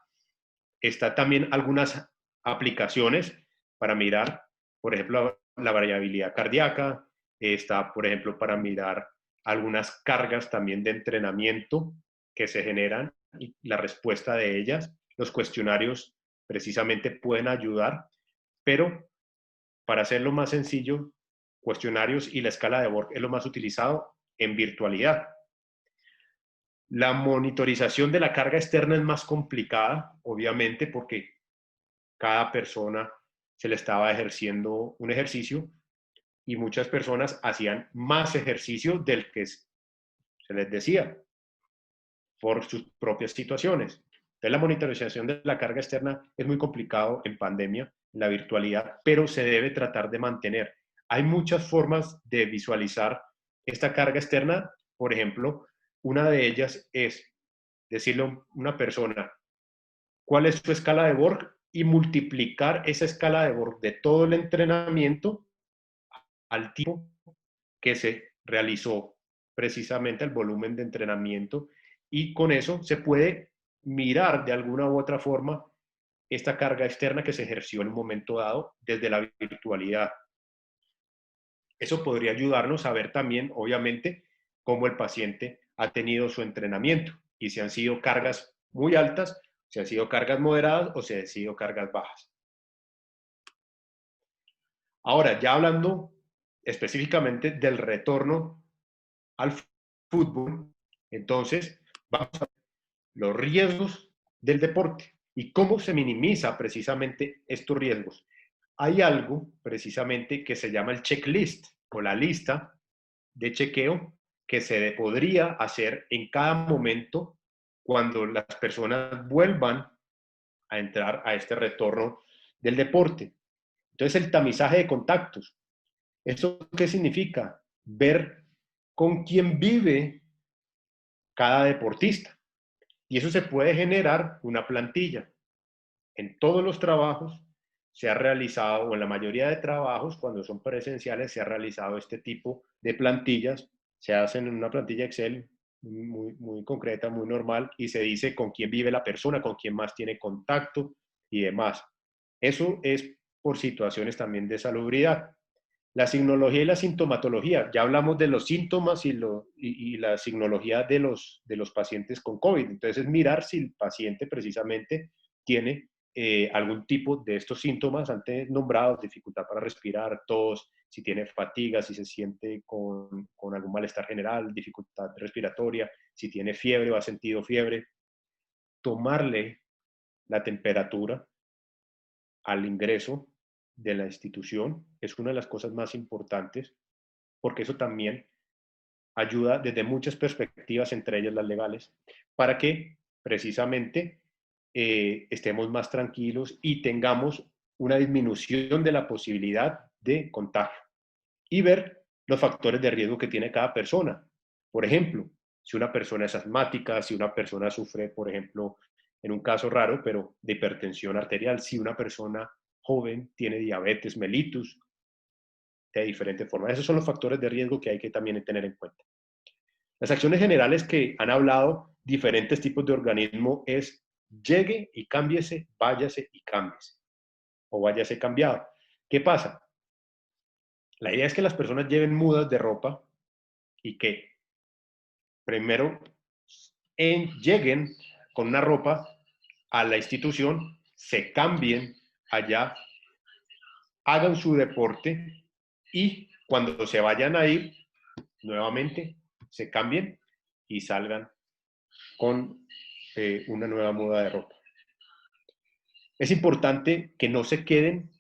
Está también algunas aplicaciones para mirar, por ejemplo, la variabilidad cardíaca, está, por ejemplo, para mirar algunas cargas también de entrenamiento que se generan y la respuesta de ellas. Los cuestionarios precisamente pueden ayudar, pero para hacerlo más sencillo, cuestionarios y la escala de Borg es lo más utilizado en virtualidad. La monitorización de la carga externa es más complicada, obviamente, porque cada persona se le estaba ejerciendo un ejercicio y muchas personas hacían más ejercicio del que se les decía por sus propias situaciones. Entonces, la monitorización de la carga externa es muy complicado en pandemia, en la virtualidad, pero se debe tratar de mantener. Hay muchas formas de visualizar esta carga externa. Por ejemplo, una de ellas es decirle a una persona cuál es su escala de Borg y multiplicar esa escala de Borg de todo el entrenamiento al tiempo que se realizó precisamente el volumen de entrenamiento, y con eso se puede mirar de alguna u otra forma esta carga externa que se ejerció en un momento dado desde la virtualidad. Eso podría ayudarnos a ver también, obviamente, cómo el paciente ha tenido su entrenamiento y si han sido cargas muy altas, si han sido cargas moderadas o si han sido cargas bajas. Ahora, ya hablando específicamente del retorno al fútbol, entonces vamos a ver los riesgos del deporte y cómo se minimiza precisamente estos riesgos. Hay algo precisamente que se llama el checklist o la lista de chequeo que se podría hacer en cada momento cuando las personas vuelvan a entrar a este retorno del deporte. Entonces, el tamizaje de contactos. ¿Esto qué significa? Ver con quién vive cada deportista. Y eso se puede generar una plantilla. En todos los trabajos se ha realizado, o en la mayoría de trabajos, cuando son presenciales, se ha realizado este tipo de plantillas. Se hacen en una plantilla Excel muy concreta, muy normal, y se dice con quién vive la persona, con quién más tiene contacto y demás. Eso es por situaciones también de salubridad. La signología y la sintomatología. Ya hablamos de los síntomas y la signología de los pacientes con COVID. Entonces, es mirar si el paciente precisamente tiene algún tipo de estos síntomas antes nombrados: dificultad para respirar, tos, si tiene fatiga, si se siente con algún malestar general, dificultad respiratoria, si tiene fiebre o ha sentido fiebre. Tomarle la temperatura al ingreso de la institución es una de las cosas más importantes, porque eso también ayuda desde muchas perspectivas, entre ellas las legales, para que precisamente estemos más tranquilos y tengamos una disminución de la posibilidad de contagio, y ver los factores de riesgo que tiene cada persona. Por ejemplo, si una persona es asmática, si una persona sufre, por ejemplo, en un caso raro, pero de hipertensión arterial, si una persona joven tiene diabetes mellitus, de diferentes formas. Esos son los factores de riesgo que hay que también tener en cuenta. Las acciones generales que han hablado diferentes tipos de organismo es: llegue y cámbiese, váyase y cámbiese, o váyase cambiado. ¿Qué pasa? La idea es que las personas lleven mudas de ropa y que primero lleguen con una ropa a la institución, se cambien allá hagan su deporte y cuando se vayan a ir, nuevamente se cambien y salgan con una nueva muda de ropa. Es importante que no se queden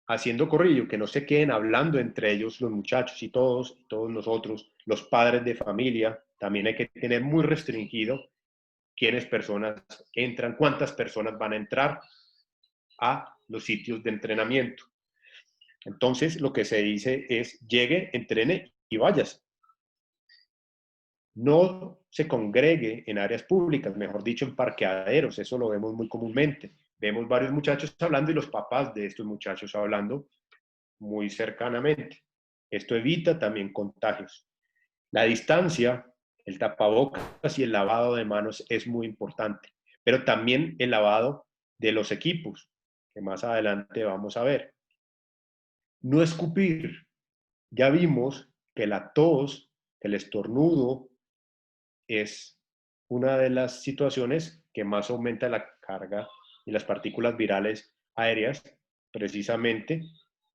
haciendo corrillo, que no se queden hablando entre ellos los muchachos y todos nosotros, los padres de familia. También hay que tener muy restringido quiénes personas entran, cuántas personas van a entrar a los sitios de entrenamiento. Entonces, lo que se dice es, llegue, entrene y vayas. No se congregue en áreas públicas, mejor dicho, en parqueaderos. Eso lo vemos muy comúnmente. Vemos varios muchachos hablando y los papás de estos muchachos hablando muy cercanamente. Esto evita también contagios. La distancia, el tapabocas y el lavado de manos es muy importante, pero también el lavado de los equipos, que más adelante vamos a ver. No escupir. Ya vimos que la tos, el estornudo, es una de las situaciones que más aumenta la carga y las partículas virales aéreas. Precisamente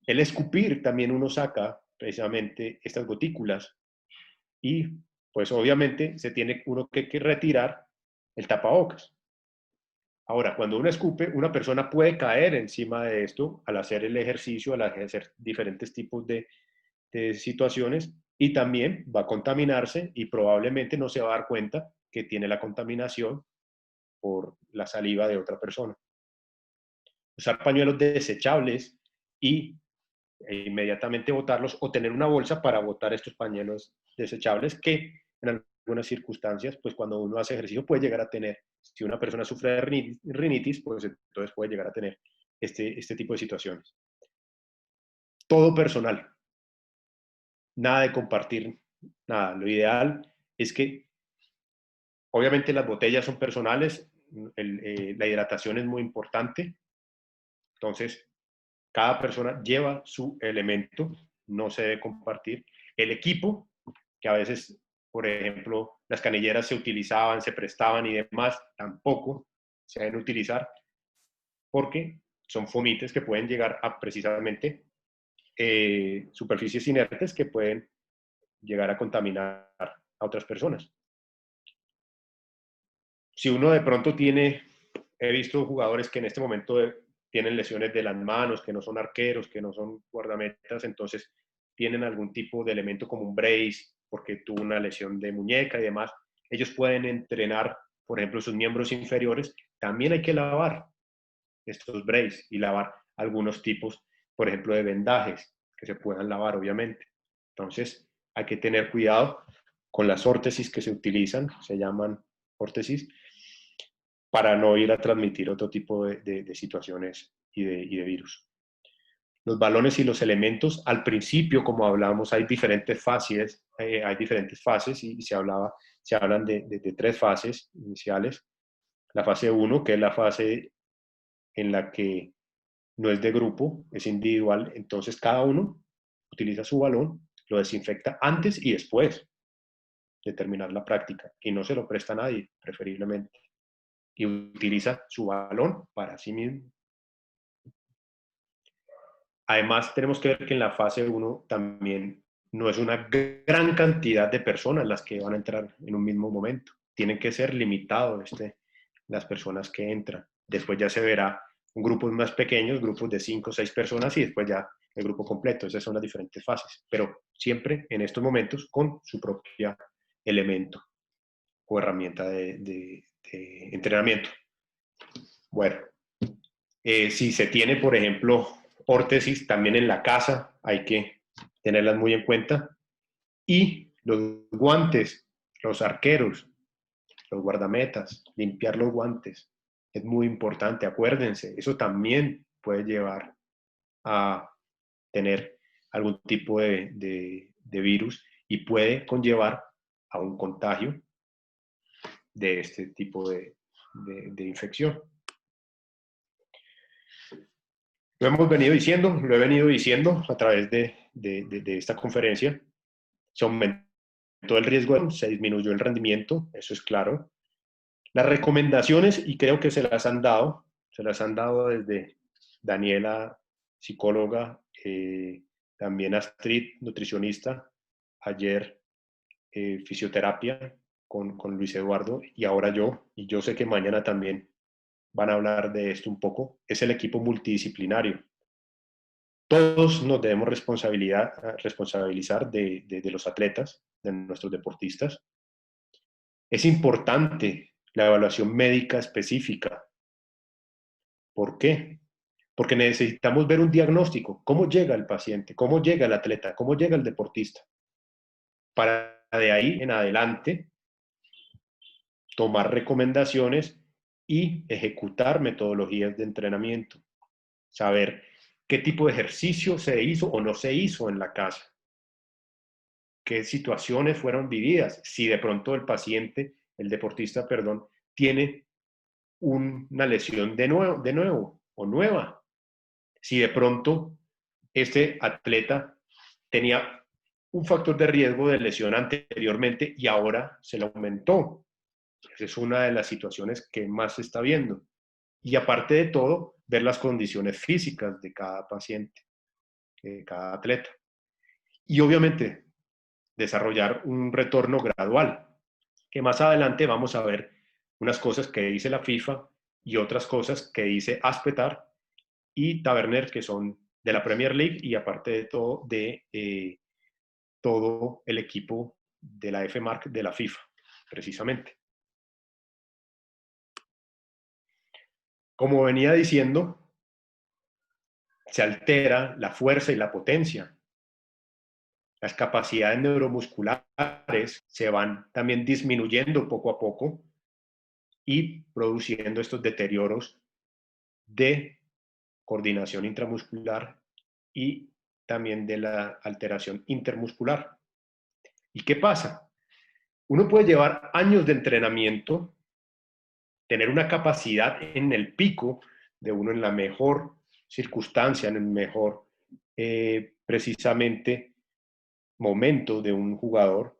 el escupir también uno saca precisamente estas gotículas y pues obviamente se tiene uno que retirar el tapabocas. Ahora, cuando uno escupe, una persona puede caer encima de esto al hacer el ejercicio, al hacer diferentes tipos de situaciones, y también va a contaminarse y probablemente no se va a dar cuenta que tiene la contaminación por la saliva de otra persona. Usar pañuelos desechables y inmediatamente botarlos, o tener una bolsa para botar estos pañuelos desechables que en algunas circunstancias, pues cuando uno hace ejercicio puede llegar a tener. Si una persona sufre de rinitis, pues entonces puede llegar a tener este tipo de situaciones. Todo personal. Nada de compartir, nada. Lo ideal es que, obviamente las botellas son personales, la hidratación es muy importante, entonces cada persona lleva su elemento, no se debe compartir. El equipo, que a veces, por ejemplo, las canilleras se utilizaban, se prestaban y demás, tampoco se deben utilizar porque son fomites que pueden llegar a precisamente superficies inertes que pueden llegar a contaminar a otras personas. Si uno de pronto he visto jugadores que en este momento tienen lesiones de las manos, que no son arqueros, que no son guardametas, entonces tienen algún tipo de elemento como un brace, porque tuvo una lesión de muñeca y demás, ellos pueden entrenar, por ejemplo, sus miembros inferiores. También hay que lavar estos braces y lavar algunos tipos, por ejemplo, de vendajes que se puedan lavar, obviamente. Entonces, hay que tener cuidado con las órtesis que se utilizan, se llaman órtesis, para no ir a transmitir otro tipo de situaciones y de virus. Los balones y los elementos, al principio, como hablamos, hay diferentes fases y se hablan de 3 fases iniciales. La fase 1, que es la fase en la que no es de grupo, es individual, entonces cada uno utiliza su balón, lo desinfecta antes y después de terminar la práctica y no se lo presta a nadie, preferiblemente, y utiliza su balón para sí mismo. Además, tenemos que ver que en la fase 1 también no es una gran cantidad de personas las que van a entrar en un mismo momento. Tienen que ser limitados las personas que entran. Después ya se verá grupos más pequeños, grupos de 5 o 6 personas y después ya el grupo completo. Esas son las diferentes fases, pero siempre en estos momentos con su propio elemento o herramienta de entrenamiento. Bueno, si se tiene, por ejemplo, órtesis también en la casa, hay que tenerlas muy en cuenta. Y los guantes, los arqueros, los guardametas, limpiar los guantes. Es muy importante, acuérdense, eso también puede llevar a tener algún tipo de virus y puede conllevar a un contagio de este tipo de infección. Lo he venido diciendo a través de esta conferencia. Se aumentó el riesgo, se disminuyó el rendimiento, eso es claro. Las recomendaciones, y creo que se las han dado desde Daniela, psicóloga, también Astrid, nutricionista, ayer fisioterapia con Luis Eduardo y ahora yo, y yo sé que mañana también van a hablar de esto un poco, es el equipo multidisciplinario. Todos nos debemos responsabilizar de los atletas, de nuestros deportistas. Es importante la evaluación médica específica. ¿Por qué? Porque necesitamos ver un diagnóstico. ¿Cómo llega el paciente? ¿Cómo llega el atleta? ¿Cómo llega el deportista? Para de ahí en adelante tomar recomendaciones y ejecutar metodologías de entrenamiento. Saber qué tipo de ejercicio se hizo o no se hizo en la casa. Qué situaciones fueron vividas. Si de pronto el paciente, el deportista, perdón, tiene una lesión de nuevo o nueva. Si de pronto este atleta tenía un factor de riesgo de lesión anteriormente y ahora se le aumentó. Esa es una de las situaciones que más se está viendo. Y aparte de todo, ver las condiciones físicas de cada paciente, de cada atleta. Y obviamente, desarrollar un retorno gradual, que más adelante vamos a ver unas cosas que dice la FIFA y otras cosas que dice Aspetar y Taverner, que son de la Premier League y aparte de todo, todo el equipo de la FMARC de la FIFA, precisamente. Como venía diciendo, se altera la fuerza y la potencia. Las capacidades neuromusculares se van también disminuyendo poco a poco y produciendo estos deterioros de coordinación intramuscular y también de la alteración intermuscular. ¿Y qué pasa? Uno puede llevar años de entrenamiento, tener una capacidad en el pico de uno en la mejor circunstancia, en el mejor precisamente momento de un jugador.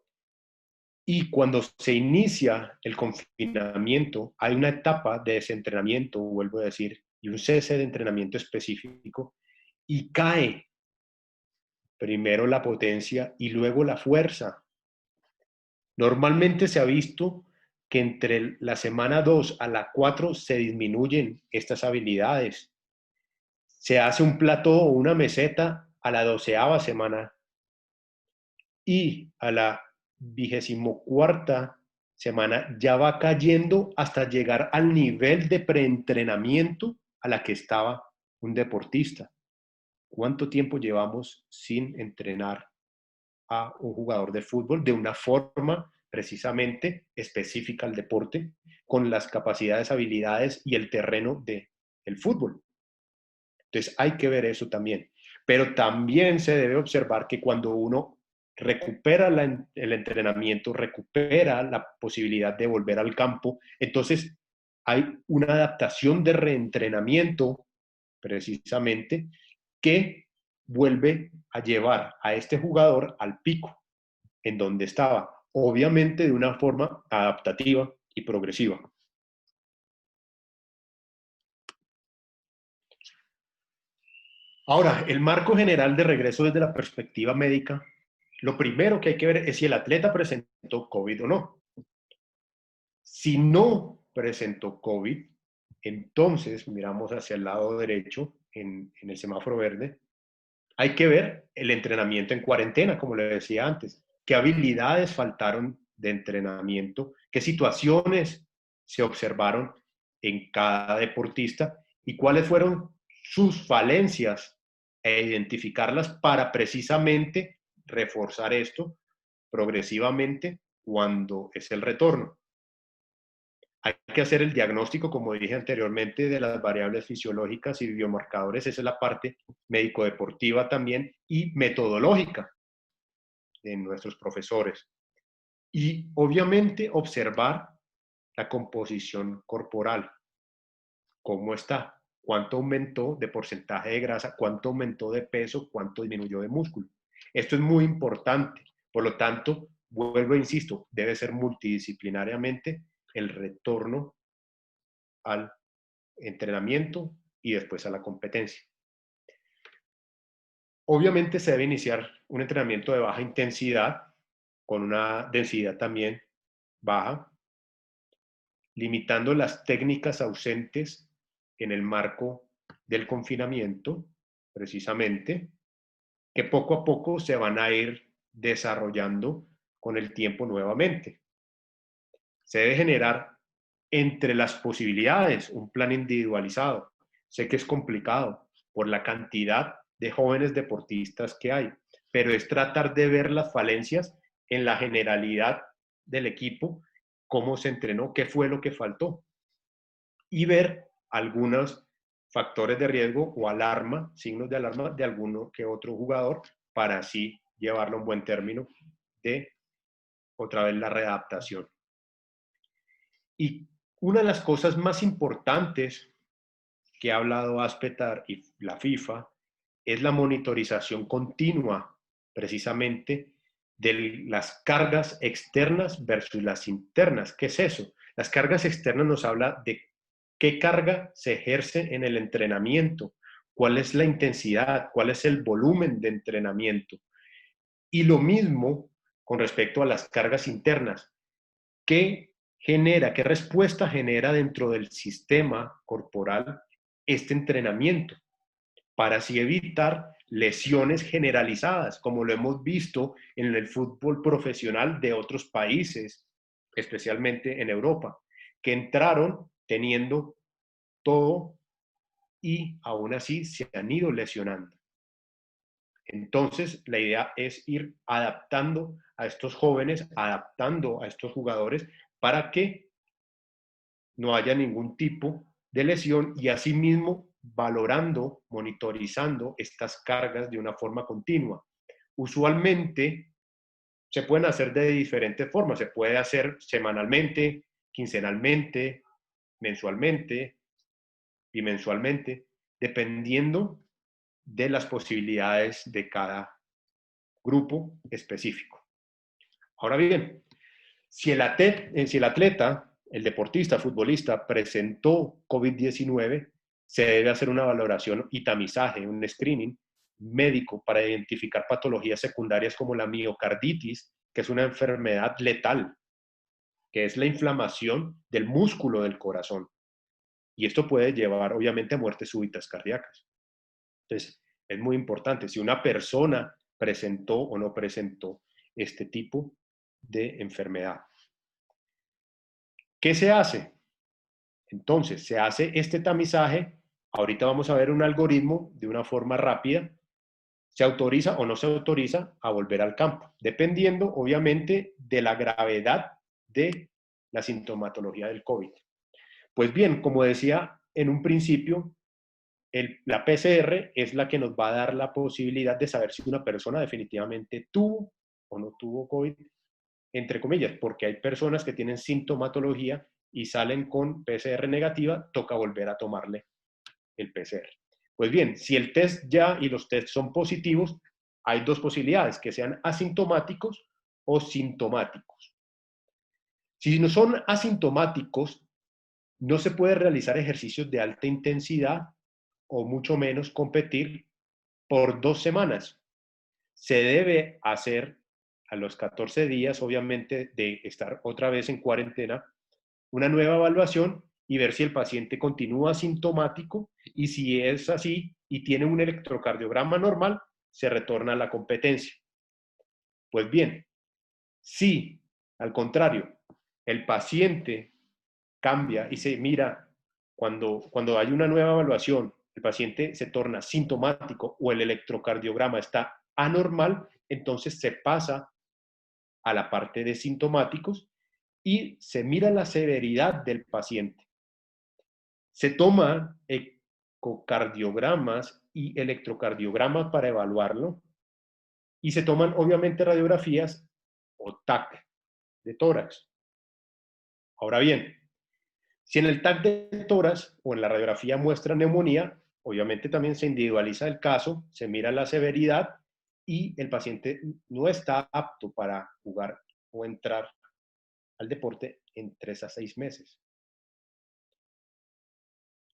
Y cuando se inicia el confinamiento, hay una etapa de desentrenamiento, vuelvo a decir, y un cese de entrenamiento específico, y cae primero la potencia y luego la fuerza. Normalmente se ha visto que entre la semana 2 a la 4 se disminuyen estas habilidades. Se hace un plató o una meseta a la 12ª semana y a la 24ª semana ya va cayendo hasta llegar al nivel de preentrenamiento a la que estaba un deportista. ¿Cuánto tiempo llevamos sin entrenar a un jugador de fútbol de una forma precisamente específica al deporte, con las capacidades, habilidades y el terreno del fútbol? Entonces hay que ver eso también. Pero también se debe observar que cuando uno recupera el entrenamiento, recupera la posibilidad de volver al campo, entonces hay una adaptación de reentrenamiento precisamente que vuelve a llevar a este jugador al pico en donde estaba, obviamente de una forma adaptativa y progresiva. Ahora, el marco general de regreso desde la perspectiva médica, lo primero que hay que ver es si el atleta presentó COVID o no. Si no presentó COVID, entonces miramos hacia el lado derecho en el semáforo verde. Hay que ver el entrenamiento en cuarentena, como le decía antes. ¿Qué habilidades faltaron de entrenamiento? ¿Qué situaciones se observaron en cada deportista? ¿Y cuáles fueron sus falencias e identificarlas para precisamente reforzar esto progresivamente cuando es el retorno? Hay que hacer el diagnóstico, como dije anteriormente, de las variables fisiológicas y biomarcadores. Esa es la parte médico-deportiva también y metodológica de nuestros profesores. Y obviamente observar la composición corporal. ¿Cómo está? ¿Cuánto aumentó de porcentaje de grasa? ¿Cuánto aumentó de peso? ¿Cuánto disminuyó de músculo? Esto es muy importante. Por lo tanto, vuelvo e insisto, debe ser multidisciplinariamente el retorno al entrenamiento y después a la competencia. Obviamente se debe iniciar un entrenamiento de baja intensidad, con una densidad también baja, limitando las técnicas ausentes en el marco del confinamiento, precisamente, que poco a poco se van a ir desarrollando con el tiempo nuevamente. Se debe generar entre las posibilidades un plan individualizado. Sé que es complicado por la cantidad de jóvenes deportistas que hay, pero es tratar de ver las falencias en la generalidad del equipo, cómo se entrenó, qué fue lo que faltó, y ver algunos factores de riesgo o alarma, signos de alarma de alguno que otro jugador, para así llevarlo a un buen término de otra vez la readaptación. Y una de las cosas más importantes que ha hablado Aspetar y la FIFA es la monitorización continua, precisamente, de las cargas externas versus las internas. ¿Qué es eso? Las cargas externas nos habla de qué carga se ejerce en el entrenamiento, cuál es la intensidad, cuál es el volumen de entrenamiento. Y lo mismo con respecto a las cargas internas. ¿Qué genera, qué respuesta genera dentro del sistema corporal este entrenamiento? Para así evitar lesiones generalizadas, como lo hemos visto en el fútbol profesional de otros países, especialmente en Europa, que entraron teniendo todo y aún así se han ido lesionando. Entonces, la idea es ir adaptando a estos jóvenes, adaptando a estos jugadores para que no haya ningún tipo de lesión y asimismo valorando, monitorizando estas cargas de una forma continua. Usualmente se pueden hacer de diferentes formas, se puede hacer semanalmente, quincenalmente, mensualmente, bimensualmente, dependiendo de las posibilidades de cada grupo específico. Ahora bien, si el atleta, el deportista, futbolista, presentó COVID-19, se debe hacer una valoración y tamizaje, un screening médico para identificar patologías secundarias como la miocarditis, que es una enfermedad letal, que es la inflamación del músculo del corazón. Y esto puede llevar, obviamente, a muertes súbitas cardíacas. Entonces, es muy importante. Si una persona presentó o no presentó este tipo de enfermedad. ¿Qué se hace? Entonces, se hace este tamizaje. Ahorita vamos a ver un algoritmo de una forma rápida. Se autoriza o no se autoriza a volver al campo, dependiendo, obviamente, de la gravedad de la sintomatología del COVID. Pues bien, como decía en un principio, la PCR es la que nos va a dar la posibilidad de saber si una persona definitivamente tuvo o no tuvo COVID, entre comillas, porque hay personas que tienen sintomatología y salen con PCR negativa, toca volver a tomarle el PCR. Pues bien, si el test ya y los tests son positivos, hay dos posibilidades, que sean asintomáticos o sintomáticos. Si no son asintomáticos, no se puede realizar ejercicios de alta intensidad o mucho menos competir por 2 semanas. Se debe hacer a los 14 días, obviamente, de estar otra vez en cuarentena, una nueva evaluación y ver si el paciente continúa asintomático y si es así y tiene un electrocardiograma normal, se retorna a la competencia. Pues bien, si al contrario, el paciente cambia y se mira cuando hay una nueva evaluación, el paciente se torna sintomático o el electrocardiograma está anormal, entonces se pasa a la parte de sintomáticos y se mira la severidad del paciente. Se toman ecocardiogramas y electrocardiogramas para evaluarlo y se toman obviamente radiografías o TAC de tórax. Ahora bien, si en el TAC de tórax o en la radiografía muestra neumonía, obviamente también se individualiza el caso, se mira la severidad y el paciente no está apto para jugar o entrar al deporte en 3 a 6 meses.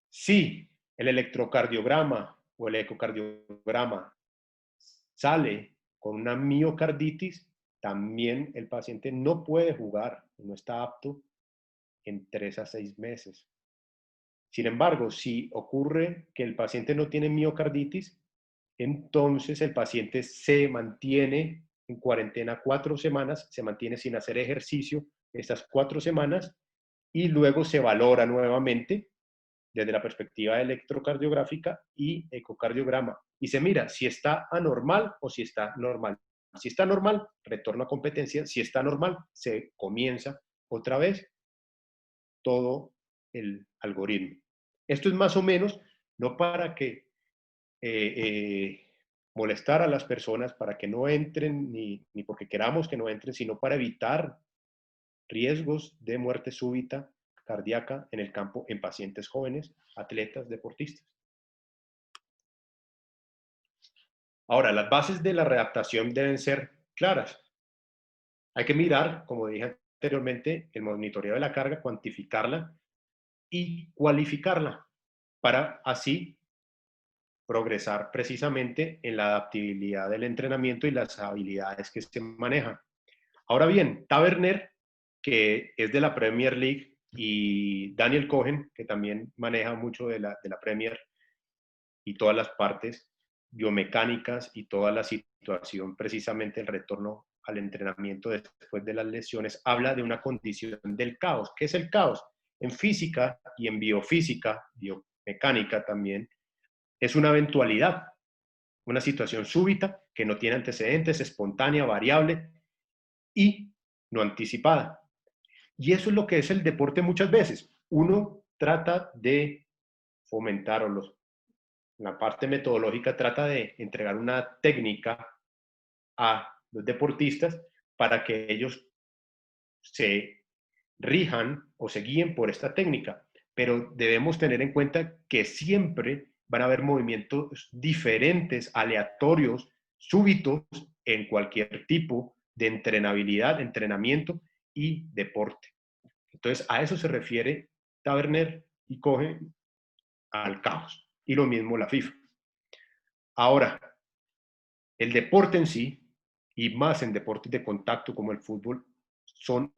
Si el electrocardiograma o el ecocardiograma sale con una miocarditis, también el paciente no puede jugar, no está apto en 3 a 6 meses. Sin embargo, si ocurre que el paciente no tiene miocarditis, entonces el paciente se mantiene en cuarentena 4 semanas, se mantiene sin hacer ejercicio estas 4 semanas y luego se valora nuevamente desde la perspectiva electrocardiográfica y ecocardiograma. Y se mira si está anormal o si está normal. Si está normal, retorno a competencia. Si está normal, se comienza otra vez todo el algoritmo. Esto es más o menos, no para que molestar a las personas, para que no entren, ni porque queramos que no entren, sino para evitar riesgos de muerte súbita cardíaca en el campo en pacientes jóvenes, atletas, deportistas. Ahora, las bases de la readaptación deben ser claras. Hay que mirar, como dije anteriormente, el monitoreo de la carga, cuantificarla y cualificarla para así progresar precisamente en la adaptabilidad del entrenamiento y las habilidades que se manejan. Ahora bien, Taverner, que es de la Premier League, y Daniel Cohen, que también maneja mucho de la Premier y todas las partes biomecánicas y toda la situación, precisamente el retorno al entrenamiento después de las lesiones, habla de una condición del caos. ¿Qué es el caos? En física y en biofísica, biomecánica también, es una eventualidad, una situación súbita que no tiene antecedentes, espontánea, variable y no anticipada. Y eso es lo que es el deporte muchas veces. Uno trata de fomentar, la parte metodológica trata de entregar una técnica a los deportistas para que ellos se rijan o se guíen por esta técnica. Pero debemos tener en cuenta que siempre van a haber movimientos diferentes, aleatorios, súbitos en cualquier tipo de entrenabilidad, entrenamiento y deporte. Entonces, a eso se refiere Taverner y Cohen al caos. Y lo mismo la FIFA. Ahora, el deporte en sí, y más en deportes de contacto como el fútbol, son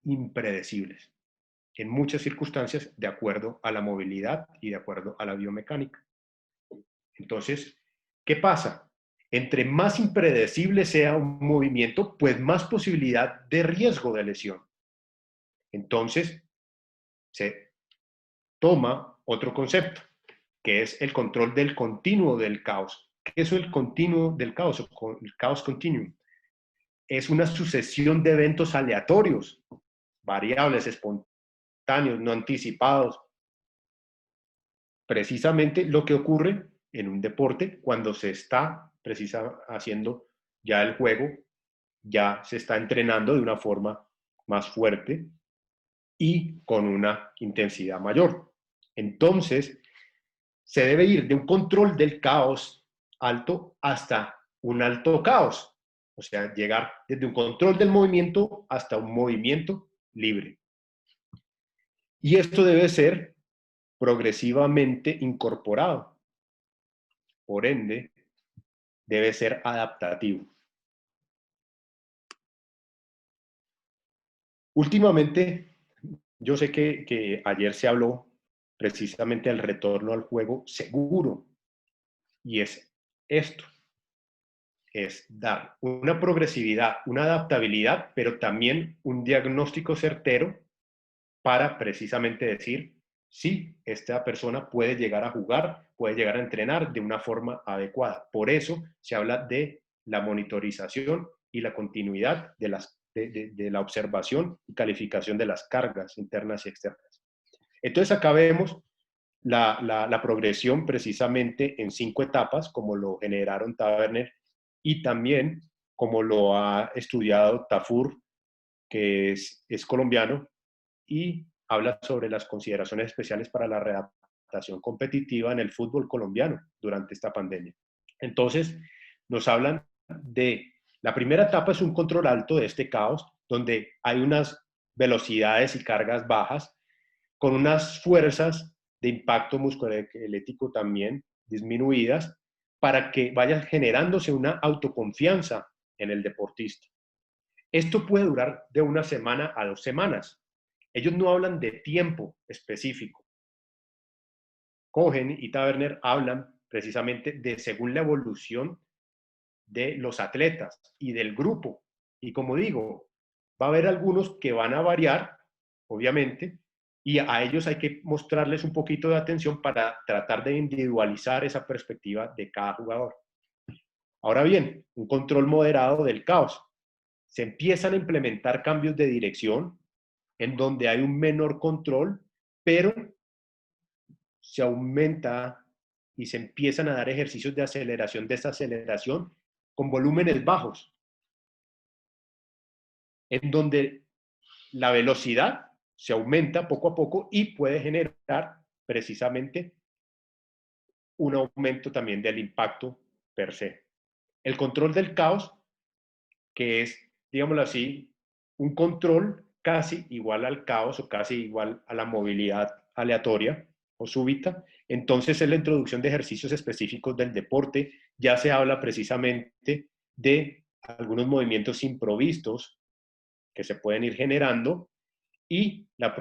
impredecibles en muchas circunstancias de acuerdo a la movilidad y de acuerdo a la biomecánica. Entonces, ¿qué pasa? Entre más impredecible sea un movimiento, pues más posibilidad de riesgo de lesión. Entonces, se toma otro concepto, que es el control del continuo del caos. ¿Qué es el continuo del caos? El caos continuum. Es una sucesión de eventos aleatorios, variables, espontáneos, no anticipados. Precisamente lo que ocurre en un deporte cuando se está haciendo ya el juego, ya se está entrenando de una forma más fuerte y con una intensidad mayor. Entonces, se debe ir de un control del caos alto hasta un alto caos. O sea, llegar desde un control del movimiento hasta un movimiento libre. Y esto debe ser progresivamente incorporado. Por ende, debe ser adaptativo. Últimamente, yo sé que ayer se habló precisamente del retorno al juego seguro. Y es esto. Es dar una progresividad, una adaptabilidad, pero también un diagnóstico certero para precisamente decir, sí, esta persona puede llegar a jugar, puede llegar a entrenar de una forma adecuada. Por eso se habla de la monitorización y la continuidad de la observación y calificación de las cargas internas y externas. Entonces acá vemos la progresión precisamente en 5 etapas, como lo generaron Taverner y también como lo ha estudiado Tafur, que es colombiano, y habla sobre las consideraciones especiales para la readaptación competitiva en el fútbol colombiano durante esta pandemia. Entonces, nos hablan de la primera etapa es un control alto de este caos, donde hay unas velocidades y cargas bajas, con unas fuerzas de impacto musculoesquelético también disminuidas, para que vaya generándose una autoconfianza en el deportista. Esto puede durar de 1 semana a 2 semanas. Ellos no hablan de tiempo específico. Cohen y Taverner hablan precisamente de según la evolución de los atletas y del grupo. Y como digo, va a haber algunos que van a variar, obviamente, y a ellos hay que mostrarles un poquito de atención para tratar de individualizar esa perspectiva de cada jugador. Ahora bien, un control moderado del caos. Se empiezan a implementar cambios de dirección en donde hay un menor control, pero se aumenta y se empiezan a dar ejercicios de aceleración, desaceleración con volúmenes bajos, en donde la velocidad se aumenta poco a poco y puede generar precisamente un aumento también del impacto per se. El control del caos, que es, digámoslo así, un control casi igual al caos o casi igual a la movilidad aleatoria o súbita. Entonces, en la introducción de ejercicios específicos del deporte, ya se habla precisamente de algunos movimientos improvistos que se pueden ir generando y la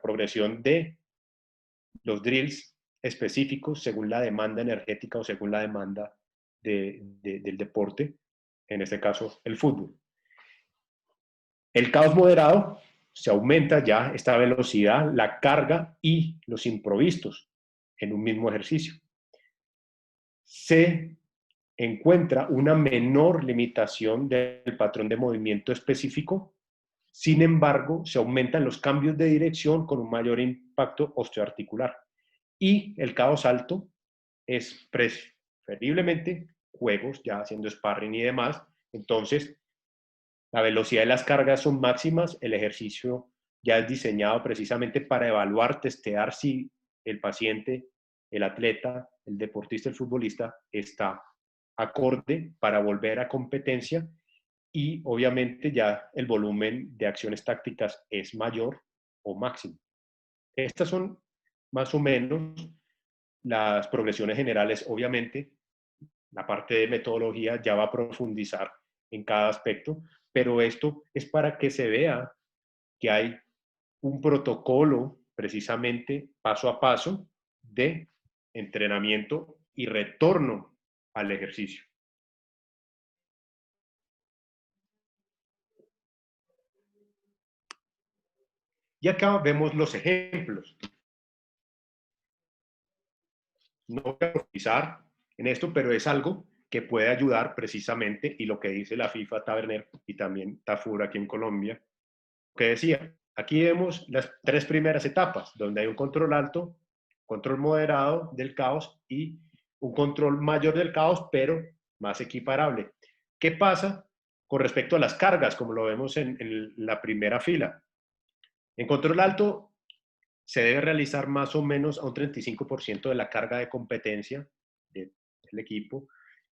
progresión de los drills específicos según la demanda energética o según la demanda del deporte, en este caso el fútbol. El caos moderado se aumenta ya esta velocidad, la carga y los improvistos en un mismo ejercicio. Se encuentra una menor limitación del patrón de movimiento específico. Sin embargo, se aumentan los cambios de dirección con un mayor impacto osteoarticular. Y el caos alto es preferiblemente juegos, ya haciendo sparring y demás. Entonces, la velocidad de las cargas son máximas. El ejercicio ya es diseñado precisamente para evaluar, testear si el paciente, el atleta, el deportista, el futbolista está acorde para volver a competencia. Y obviamente ya el volumen de acciones tácticas es mayor o máximo. Estas son más o menos las progresiones generales. Obviamente, la parte de metodología ya va a profundizar en cada aspecto, pero esto es para que se vea que hay un protocolo precisamente paso a paso de entrenamiento y retorno al ejercicio. Y acá vemos los ejemplos. No voy a profundizar en esto, pero es algo que puede ayudar precisamente, y lo que dice la FIFA, Taverner y también Tafur aquí en Colombia, que decía, aquí vemos las 3 primeras etapas, donde hay un control alto, control moderado del caos y un control mayor del caos, pero más equiparable. ¿Qué pasa con respecto a las cargas, como lo vemos en la primera fila? En control alto se debe realizar más o menos a un 35% de la carga de competencia del equipo.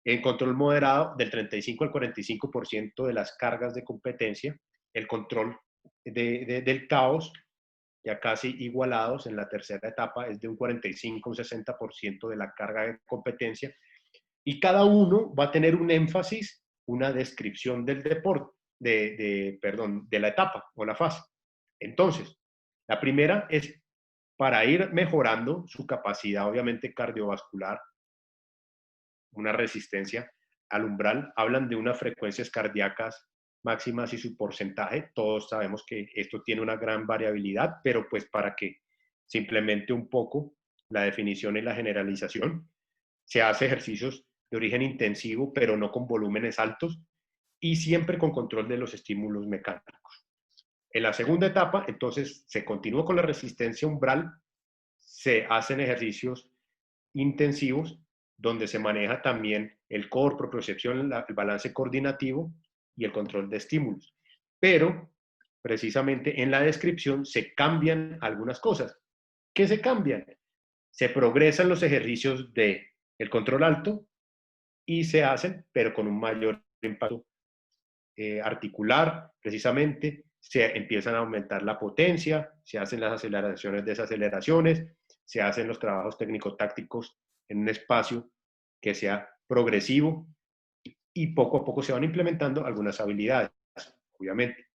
En control moderado, del 35 al 45% de las cargas de competencia. El control del caos, ya casi igualados en la tercera etapa, es de un 45 a un 60% de la carga de competencia. Y cada uno va a tener un énfasis, una descripción del deporte, de la etapa o la fase. Entonces, la primera es para ir mejorando su capacidad, obviamente, cardiovascular, una resistencia al umbral. Hablan de unas frecuencias cardíacas máximas y su porcentaje. Todos sabemos que esto tiene una gran variabilidad, pero pues para que se implemente un poco la definición y la generalización, se hace ejercicios de origen intensivo, pero no con volúmenes altos y siempre con control de los estímulos mecánicos. En la segunda etapa, entonces, se continúa con la resistencia umbral, se hacen ejercicios intensivos donde se maneja también el core, propiocepción, el balance coordinativo y el control de estímulos. Pero, precisamente en la descripción se cambian algunas cosas. ¿Qué se cambian? Se progresan los ejercicios del control alto y se hacen, pero con un mayor impacto articular, precisamente, se empiezan a aumentar la potencia, se hacen las aceleraciones, desaceleraciones, se hacen los trabajos técnico-tácticos en un espacio que sea progresivo y poco a poco se van implementando algunas habilidades, obviamente.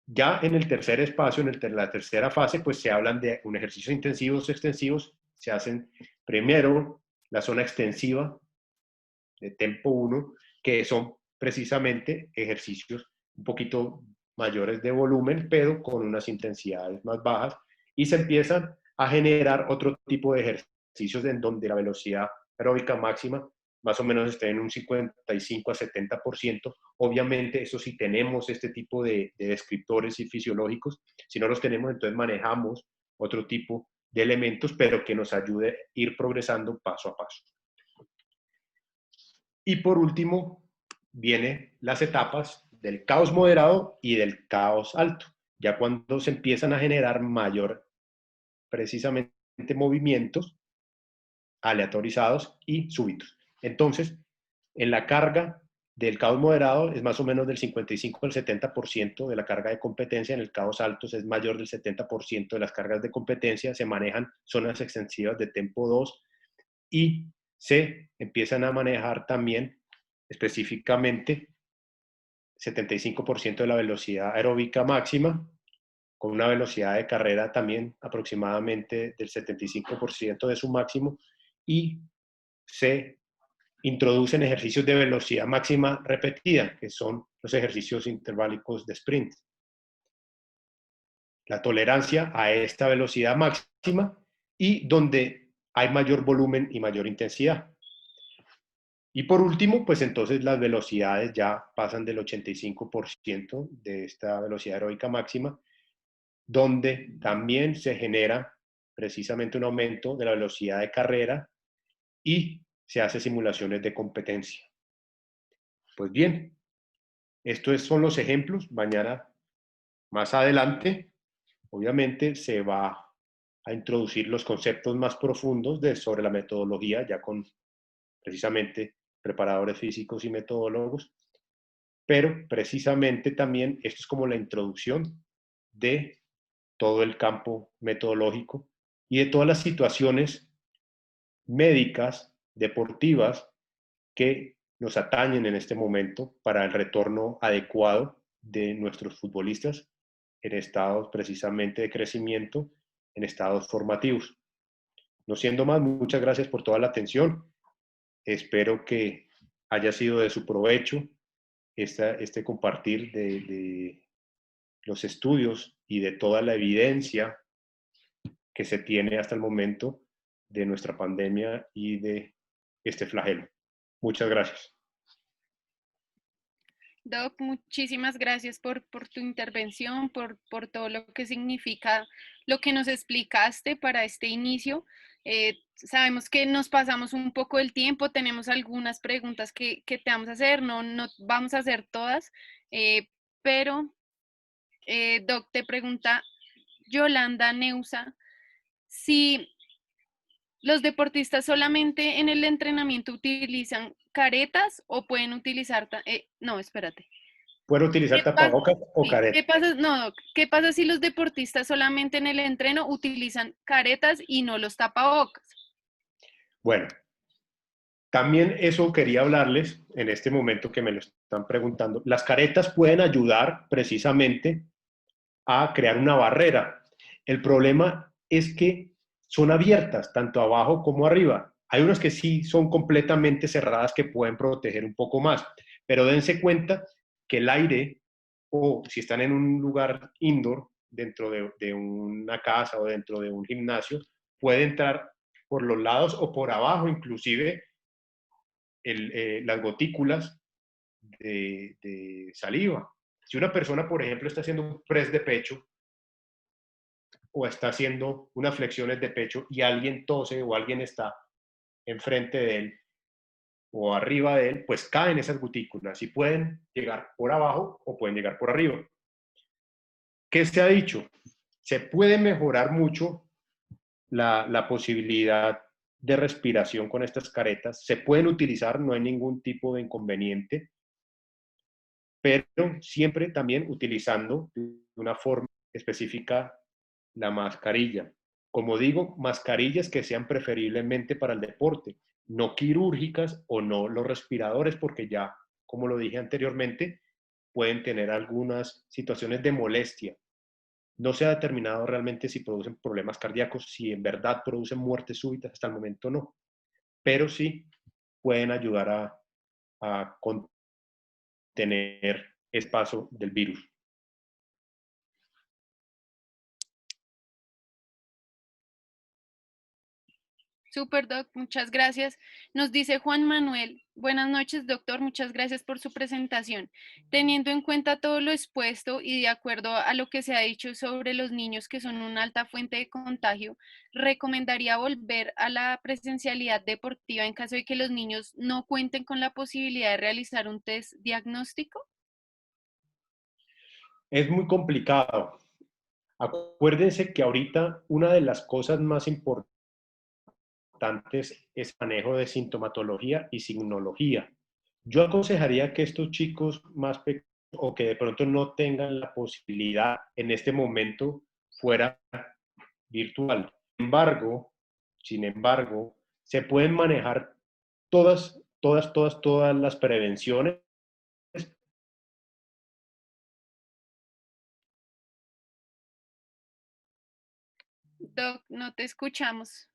Ya en el tercer espacio, la tercera fase, pues se hablan de un ejercicios intensivos, extensivos, se hacen primero la zona extensiva de tempo 1, que son precisamente ejercicios un poquito mayores de volumen, pero con unas intensidades más bajas, y se empiezan a generar otro tipo de ejercicios en donde la velocidad aeróbica máxima más o menos esté en un 55 a 70%. Obviamente, eso sí tenemos este tipo de descriptores y fisiológicos. Si no los tenemos, entonces manejamos otro tipo de elementos, pero que nos ayude a ir progresando paso a paso. Y por último, vienen las etapas del caos moderado y del caos alto, ya cuando se empiezan a generar mayor, precisamente, movimientos aleatorizados y súbitos. Entonces, en la carga del caos moderado es más o menos del 55 al 70% de la carga de competencia, en el caos alto es mayor del 70% de las cargas de competencia, se manejan zonas extensivas de tempo 2 y se empiezan a manejar también específicamente 75% de la velocidad aeróbica máxima, con una velocidad de carrera también aproximadamente del 75% de su máximo, y se introducen ejercicios de velocidad máxima repetida, que son los ejercicios interválicos de sprint. La tolerancia a esta velocidad máxima y donde hay mayor volumen y mayor intensidad. Y por último, pues entonces las velocidades ya pasan del 85% de esta velocidad aeróbica máxima, donde también se genera precisamente un aumento de la velocidad de carrera y se hace simulaciones de competencia. Pues bien, estos son los ejemplos. Mañana, más adelante, obviamente se va a introducir los conceptos más profundos sobre la metodología, ya con precisamente preparadores físicos y metodólogos, pero precisamente también esto es como la introducción de todo el campo metodológico y de todas las situaciones médicas, deportivas, que nos atañen en este momento para el retorno adecuado de nuestros futbolistas en estados precisamente de crecimiento, en estados formativos. No siendo más, muchas gracias por toda la atención. Espero que haya sido de su provecho este compartir de los estudios y de toda la evidencia que se tiene hasta el momento de nuestra pandemia y de este flagelo. Muchas gracias. Doc, muchísimas gracias por tu intervención, por todo lo que significa lo que nos explicaste para este inicio. Sabemos que nos pasamos un poco el tiempo, tenemos algunas preguntas que te vamos a hacer, no vamos a hacer todas, pero Doc te pregunta Yolanda Neusa si los deportistas solamente en el entrenamiento utilizan caretas o pueden utilizar, no, espérate. ¿Pueden utilizar tapabocas o Sí, caretas? ¿qué pasa si los deportistas solamente en el entreno utilizan caretas y no los tapabocas? Bueno, también eso quería hablarles en este momento que me lo están preguntando. Las caretas pueden ayudar precisamente a crear una barrera. El problema es que son abiertas, tanto abajo como arriba. Hay unas que sí son completamente cerradas que pueden proteger un poco más, pero dense cuenta que el aire, o si están en un lugar indoor, dentro de una casa o dentro de un gimnasio, puede entrar por los lados o por abajo, inclusive las gotículas de saliva. Si una persona, por ejemplo, está haciendo un press de pecho o está haciendo unas flexiones de pecho y alguien tose o alguien está enfrente de él o arriba de él, pues caen esas gotículas y pueden llegar por abajo o pueden llegar por arriba. ¿Qué se ha dicho? Se puede mejorar mucho la posibilidad de respiración con estas caretas. Se pueden utilizar, no hay ningún tipo de inconveniente, pero siempre también utilizando de una forma específica la mascarilla. Como digo, mascarillas que sean preferiblemente para el deporte. no quirúrgicas o no los respiradores, porque ya, como lo dije anteriormente, pueden tener algunas situaciones de molestia. No se ha determinado realmente si producen problemas cardíacos, si en verdad producen muertes súbitas, hasta el momento no, pero sí pueden ayudar a contener el paso del virus. Super, doc, muchas gracias. Nos dice Juan Manuel, buenas noches, doctor, muchas gracias por su presentación. Teniendo en cuenta todo lo expuesto y de acuerdo a lo que se ha dicho sobre los niños que son una alta fuente de contagio, ¿recomendaría volver a la presencialidad deportiva en caso de que los niños no cuenten con la posibilidad de realizar un test diagnóstico? Es muy complicado. Acuérdense que ahorita una de las cosas más importantes es manejo de sintomatología y signología. Yo aconsejaría que estos chicos más pequeños o que de pronto no tengan la posibilidad en este momento fuera virtual. Sin embargo, se pueden manejar todas las prevenciones. Doc, no te escuchamos.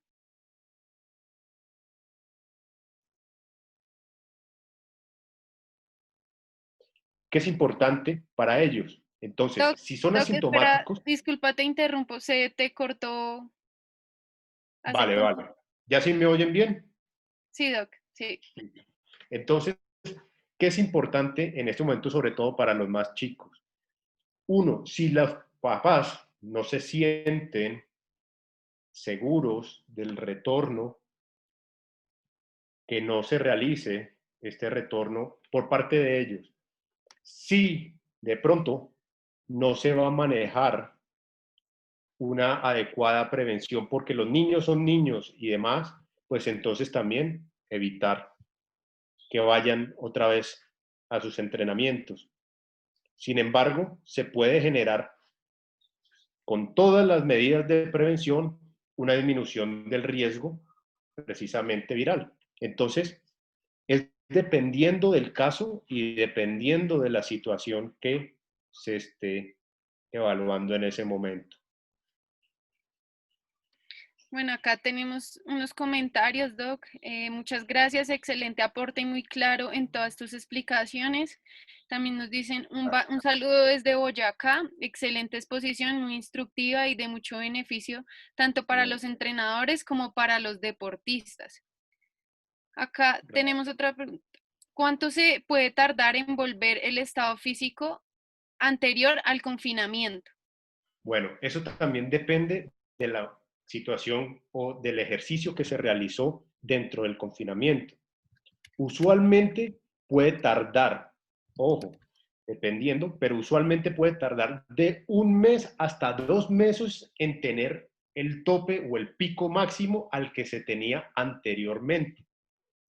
Que es importante para ellos. Entonces, Doc, si son Doc, espera, asintomáticos, disculpa, te interrumpo, se te cortó hace vale, poco. vale. ¿Ya sí me oyen bien? Sí, Doc, sí. Entonces, ¿qué es importante en este momento, sobre todo para los más chicos? Uno, si los papás no se sienten seguros del retorno, que no se realice este retorno por parte de ellos. Si de pronto no se va a manejar una adecuada prevención porque los niños son niños y demás, pues entonces también evitar que vayan otra vez a sus entrenamientos. Sin embargo, se puede generar con todas las medidas de prevención una disminución del riesgo precisamente viral. Entonces, es dependiendo del caso y dependiendo de la situación que se esté evaluando en ese momento. Bueno, acá tenemos unos comentarios, Doc. Muchas gracias, excelente aporte y muy claro en todas tus explicaciones. También nos dicen un saludo desde Boyacá, excelente exposición, muy instructiva y de mucho beneficio, tanto para los entrenadores como para los deportistas. Acá tenemos otra pregunta. ¿Cuánto se puede tardar en volver el estado físico anterior al confinamiento? Bueno, eso también depende de la situación o del ejercicio que se realizó dentro del confinamiento. Usualmente puede tardar, ojo, dependiendo, pero usualmente puede tardar de 1 mes hasta 2 meses en tener el tope o el pico máximo al que se tenía anteriormente.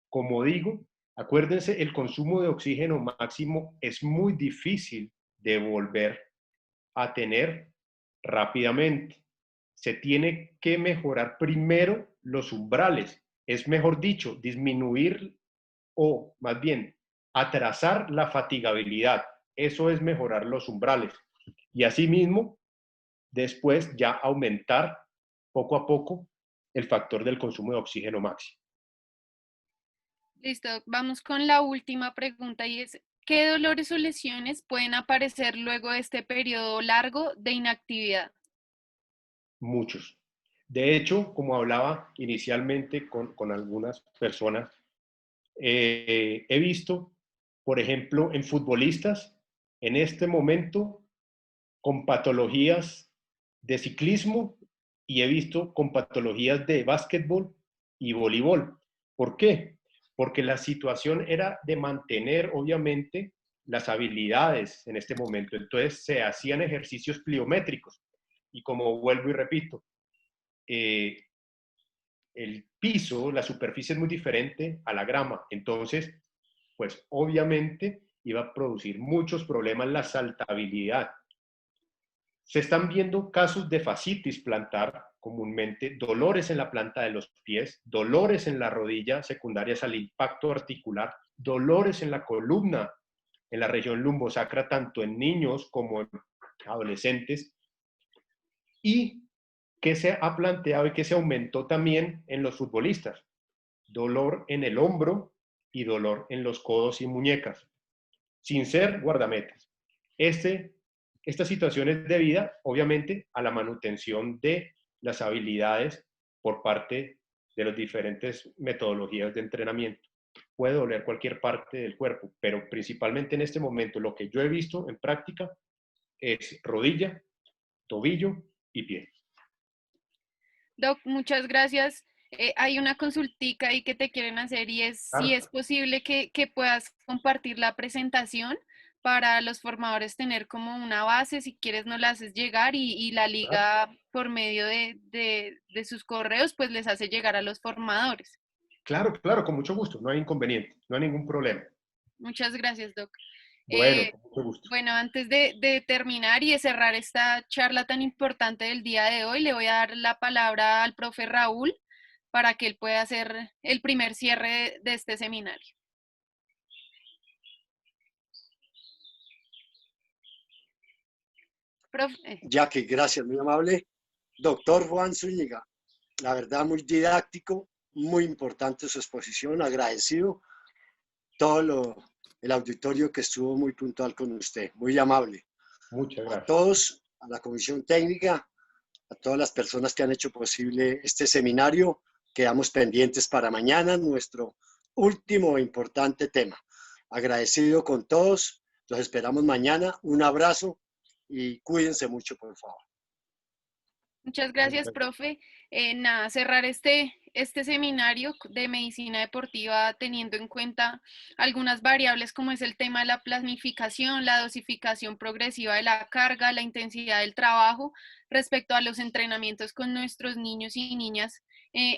Como digo, acuérdense, el consumo de oxígeno máximo es muy difícil de volver a tener rápidamente. Se tiene que mejorar primero los umbrales, es mejor dicho, disminuir o más bien atrasar la fatigabilidad. Eso es mejorar los umbrales. Y asimismo, después ya aumentar poco a poco el factor del consumo de oxígeno máximo. Listo, vamos con la última pregunta y es, ¿qué dolores o lesiones pueden aparecer luego de este periodo largo de inactividad? Muchos. De hecho, como hablaba inicialmente con algunas personas, he visto, por ejemplo, en futbolistas, en este momento, con patologías de ciclismo y he visto con patologías de básquetbol y voleibol. ¿Por qué? Porque la situación era de mantener, obviamente, las habilidades en este momento. Entonces se hacían ejercicios pliométricos. Y como vuelvo y repito, el piso, la superficie es muy diferente a la grama. Entonces, pues obviamente iba a producir muchos problemas la saltabilidad. Se están viendo casos de fascitis plantar comúnmente dolores en la planta de los pies, dolores en la rodilla secundarias al impacto articular, dolores en la columna, en la región lumbosacra, tanto en niños como en adolescentes, y que se ha planteado y que se aumentó también en los futbolistas, dolor en el hombro y dolor en los codos y muñecas, sin ser guardametas. Esta situación es debida, obviamente, a la manutención de las habilidades por parte de las diferentes metodologías de entrenamiento. Puede doler cualquier parte del cuerpo, pero principalmente en este momento lo que yo he visto en práctica es rodilla, tobillo y pie. Doc, muchas gracias. Hay una consultica ahí que te quieren hacer y es Claro. si es posible que puedas compartir la presentación para los formadores tener como una base, si quieres nos la haces llegar y la liga por medio de sus correos pues les hace llegar a los formadores. Claro, claro, con mucho gusto, no hay inconveniente, no hay ningún problema. Muchas gracias, Doc. Bueno, con mucho gusto. Bueno, antes de terminar y de cerrar esta charla tan importante del día de hoy, le voy a dar la palabra al profe Raúl para que él pueda hacer el primer cierre de este seminario. Profe. Jackie, gracias, muy amable. Doctor Juan Zúñiga, la verdad muy didáctico, muy importante su exposición, agradecido. El auditorio que estuvo muy puntual con usted, muy amable. Muchas gracias. A todos, a la comisión técnica, a todas las personas que han hecho posible este seminario, quedamos pendientes para mañana, nuestro último e importante tema. Agradecido con todos, los esperamos mañana, un abrazo y cuídense mucho, por favor. Muchas gracias, profe. Nada, cerrar este seminario de medicina deportiva teniendo en cuenta algunas variables como es el tema de la planificación, la dosificación progresiva de la carga, la intensidad del trabajo respecto a los entrenamientos con nuestros niños y niñas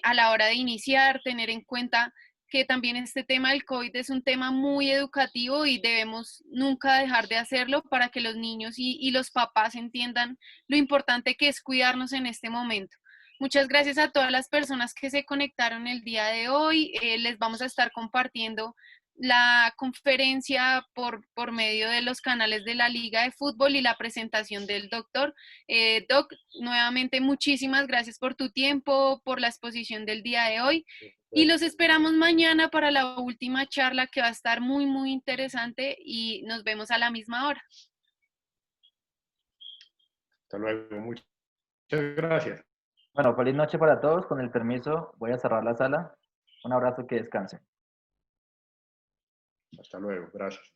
a la hora de iniciar, tener en cuenta que también este tema del COVID es un tema muy educativo y debemos nunca dejar de hacerlo para que los niños y los papás entiendan lo importante que es cuidarnos en este momento. Muchas gracias a todas las personas que se conectaron el día de hoy. Les vamos a estar compartiendo la conferencia por medio de los canales de la Liga de Fútbol y la presentación del doctor. Doc, nuevamente muchísimas gracias por tu tiempo, por la exposición del día de hoy. Y los esperamos mañana para la última charla que va a estar muy, muy interesante y nos vemos a la misma hora. Hasta luego, muchas gracias. Bueno, feliz noche para todos. Con el permiso, voy a cerrar la sala. Un abrazo, que descansen. Hasta luego, gracias.